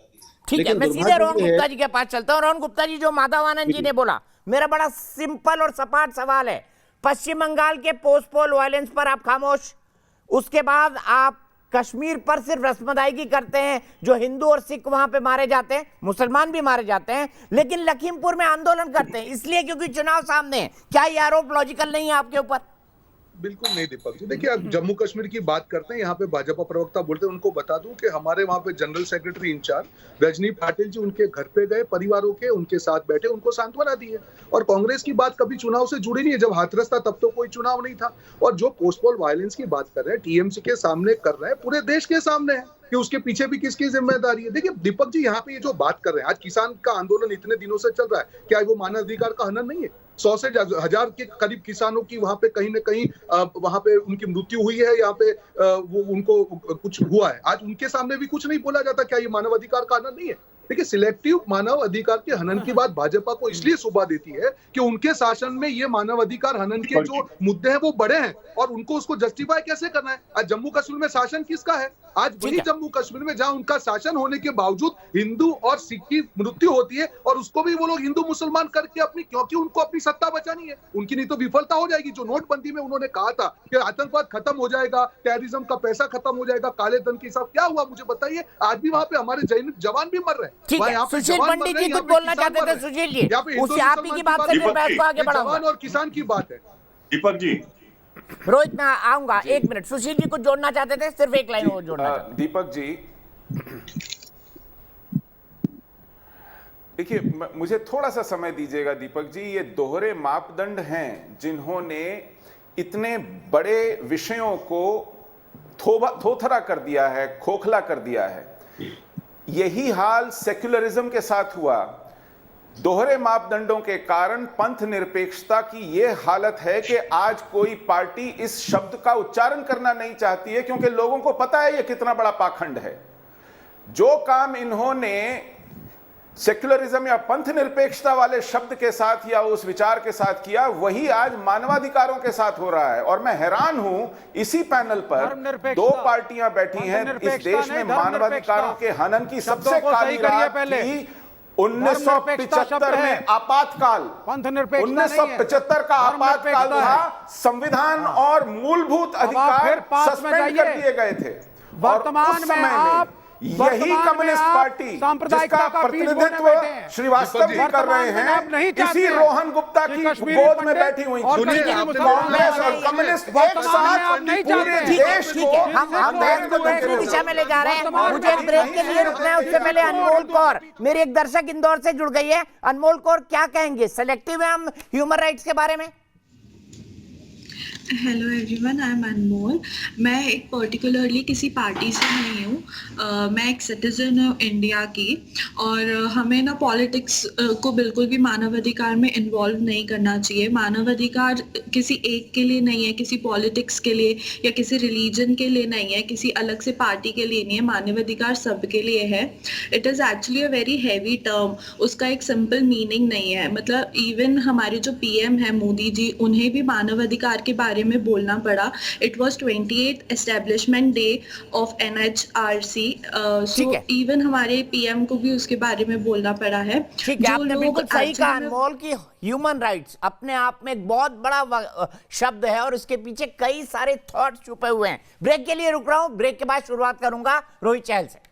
ठीक है, मैं सीधे रोहन गुप्ता जी के पास चलता हूँ। रोहन गुप्ता जी, जो माधव आनंद जी ने बोला, मेरा बड़ा सिंपल और सपाट सवाल है। पश्चिम बंगाल के पोस्ट पोल वायलेंस पर आप खामोश, उसके बाद आप कश्मीर पर सिर्फ रस्म अदायगी करते हैं, जो हिंदू और सिख वहां पे मारे जाते हैं, मुसलमान भी मारे जाते हैं, लेकिन लखीमपुर में आंदोलन करते हैं इसलिए क्योंकि चुनाव सामने है। क्या ये आरोप लॉजिकल नहीं है आपके ऊपर? बिल्कुल नहीं दीपक जी। देखिए, आप जम्मू कश्मीर की बात करते हैं, यहाँ पे भाजपा प्रवक्ता बोलते हैं, उनको बता दूं कि हमारे वहाँ पे general secretary in charge Rajni Patil ji उनके घर पे गए, परिवारों के उनके साथ बैठे, उनको सांत्वना दी है। और कांग्रेस की बात कभी चुनाव से जुड़ी नहीं है। जब हाथरस था तब तो कोई चुनाव नहीं था। और जो पोस्ट पोल वायलेंस की बात कर रहे हैं, टीएमसी के सामने कर रहे हैं, पूरे देश के सामने है कि उसके पीछे भी किसकी जिम्मेदारी है। देखिए दीपक जी, यहाँ पे ये जो बात कर रहे हैं, आज किसान का आंदोलन इतने दिनों से चल रहा है, क्या वो मानवाधिकार का हनन नहीं है? 100 से 1000 के करीब किसानों की वहां पे कहीं न कहीं वहां पे उनकी मृत्यु हुई है, यहाँ पे वो उनको कुछ हुआ है। आज उनके सामने भी कुछ नहीं बोला जाता। क्या ये मानवाधिकार का हनन नहीं है? देखिए, सिलेक्टिव मानव अधिकार के हनन की बात भाजपा को इसलिए सुबह देती है कि उनके शासन में ये मानव अधिकार हनन के जो मुद्दे हैं वो बड़े हैं, और उनको उसको जस्टिफाई कैसे करना है। आज जम्मू कश्मीर में शासन किसका है? आज वही जम्मू कश्मीर में जहां उनका शासन होने के बावजूद हिंदू और सिख की मृत्यु होती है, और उसको भी वो लोग हिंदू मुसलमान करके अपनी, क्योंकि उनको अपनी सत्ता बचानी है, उनकी नहीं तो विफलता हो जाएगी। जो नोटबंदी में उन्होंने कहा था कि आतंकवाद खत्म हो जाएगा, टेररिज्म का पैसा खत्म हो जाएगा, काले धन के हिसाब, क्या हुआ मुझे बताइए? आज भी वहां पे हमारे जैन जवान भी मर रहे हैं। ठीक है, सुशील पंडित जी कुछ बोलना चाहते थे। सुशील जी, उस आप ही की बात से फिर बहस को आगे बढ़ाऊंगा। जवान और किसान की बात है। दीपक जी, रोहित मैं आऊंगा, एक मिनट। सुशील जी कुछ जोड़ना चाहते थे, सिर्फ एक लाइन और जोड़ना चाहते। दीपक जी, देखिए, मुझे थोड़ा सा समय दीजिएगा दीपक जी। ये दोहरे मापदंड हैं जिन्होंने इतने बड़े विषयों को थोथरा कर दिया है, खोखला कर दिया है। यही हाल सेक्युलरिज्म के साथ हुआ। दोहरे मापदंडों के कारण पंथ निरपेक्षता की यह हालत है कि आज कोई पार्टी इस शब्द का उच्चारण करना नहीं चाहती है, क्योंकि लोगों को पता है यह कितना बड़ा पाखंड है। जो काम इन्होंने सेक्युलरिज्म या पंथ निरपेक्षता वाले शब्द के साथ या उस विचार के साथ किया, वही आज मानवाधिकारों के साथ हो रहा है। और मैं हैरान हूं, इसी पैनल पर 2 पार्टियां बैठी हैं। इस देश में मानवाधिकारों के हनन की सबसे काली रात थी 1975 में आपातकाल। 1975 का आपातकाल था। संविधान और मूलभूत अधिकार सस्पेंड कर दिए गए थे। वर्तमान में आप यही कम्युनिस्ट पार्टी जिसका प्रतिनिधित्व श्रीवास्तव जी कर रहे हैं, इसी रोहन गुप्ता की गोद में बैठी हुई कांग्रेस और कम्युनिस्ट एक साथ पूरे देश को हम बहस को दूसरी दिशा में ले जा रहे हैं। मुझे एक ब्रेक के लिए रुकना है, उससे पहले अनमोल कौर, मेरी एक दर्शक इंदौर से जुड़ गई है। अनमोल कौर, क्या कहेंगे? सेलेक्टिव है हम ह्यूमन राइट्स के बारे में? हेलो एवरीवन, आई एम अनमोल। मैं एक पर्टिकुलरली किसी पार्टी से नहीं हूँ। मैं एक सिटीज़न हूँ इंडिया की, और हमें ना पॉलिटिक्स को बिल्कुल भी मानवाधिकार में इन्वॉल्व नहीं करना चाहिए। मानवाधिकार किसी एक के लिए नहीं है, किसी पॉलिटिक्स के लिए या किसी रिलीजन के लिए नहीं है, किसी अलग से पार्टी के लिए नहीं है। मानवाधिकार सबके लिए है। It is actually a very heavy term. उसका एक सिंपल मीनिंग नहीं है। मतलब इवन हमारे जो पीएम है मोदी जी, उन्हें भी मानवाधिकार के बारे में बोलना पड़ा। It was 28th establishment day of NHRC, so even हमारे पीएम को भी उसके बारे में बोलना पड़ा है। ठीक है, आपने बिल्कुल सही कहा अनमोल कि ह्यूमन राइट्स अपने आप में एक बहुत बड़ा शब्द है और उसके पीछे कई सारे थॉट छुपे हुए हैं। ब्रेक के लिए रुक रहा हूं, ब्रेक के बाद शुरुआत करूंगा रोहित चहल से।